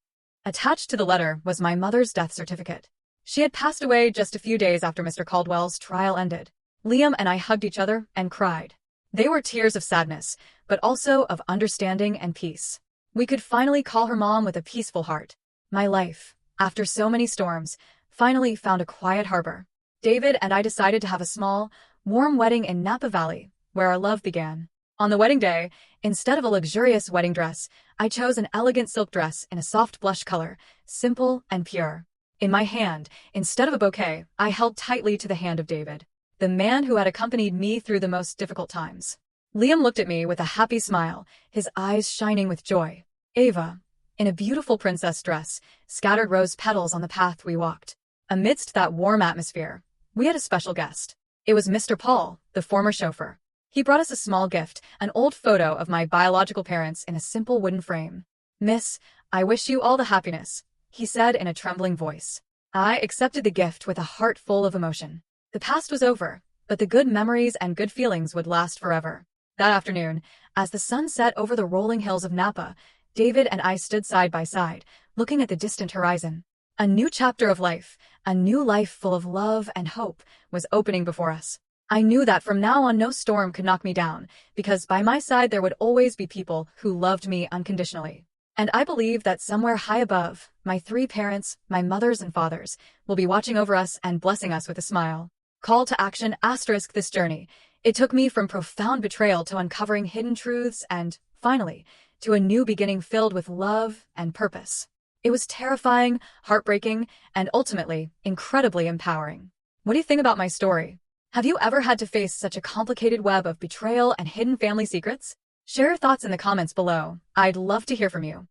Attached to the letter was my mother's death certificate. She had passed away just a few days after Mr. Caldwell's trial ended. Liam and I hugged each other and cried. They were tears of sadness, but also of understanding and peace. We could finally call her mom with a peaceful heart. My life, after so many storms, finally found a quiet harbor. David and I decided to have a small, warm wedding in Napa Valley, where our love began. On the wedding day, instead of a luxurious wedding dress, I chose an elegant silk dress in a soft blush color, simple and pure. In my hand, instead of a bouquet, I held tightly to the hand of David, the man who had accompanied me through the most difficult times. Liam looked at me with a happy smile, his eyes shining with joy. Ava, in a beautiful princess dress, scattered rose petals on the path we walked. Amidst that warm atmosphere, we had a special guest. It was Mr. Paul, the former chauffeur. He brought us a small gift, an old photo of my biological parents in a simple wooden frame. Miss, I wish you all the happiness, he said in a trembling voice. I accepted the gift with a heart full of emotion. The past was over, but the good memories and good feelings would last forever. That afternoon, as the sun set over the rolling hills of Napa, David and I stood side by side, looking at the distant horizon. A new chapter of life, a new life full of love and hope, was opening before us. I knew that from now on no storm could knock me down, because by my side there would always be people who loved me unconditionally. And I believe that somewhere high above, my three parents, my mothers and fathers, will be watching over us and blessing us with a smile. Call to action * this journey. It took me from profound betrayal to uncovering hidden truths and, finally, to a new beginning filled with love and purpose. It was terrifying, heartbreaking, and ultimately, incredibly empowering. What do you think about my story? Have you ever had to face such a complicated web of betrayal and hidden family secrets? Share your thoughts in the comments below. I'd love to hear from you.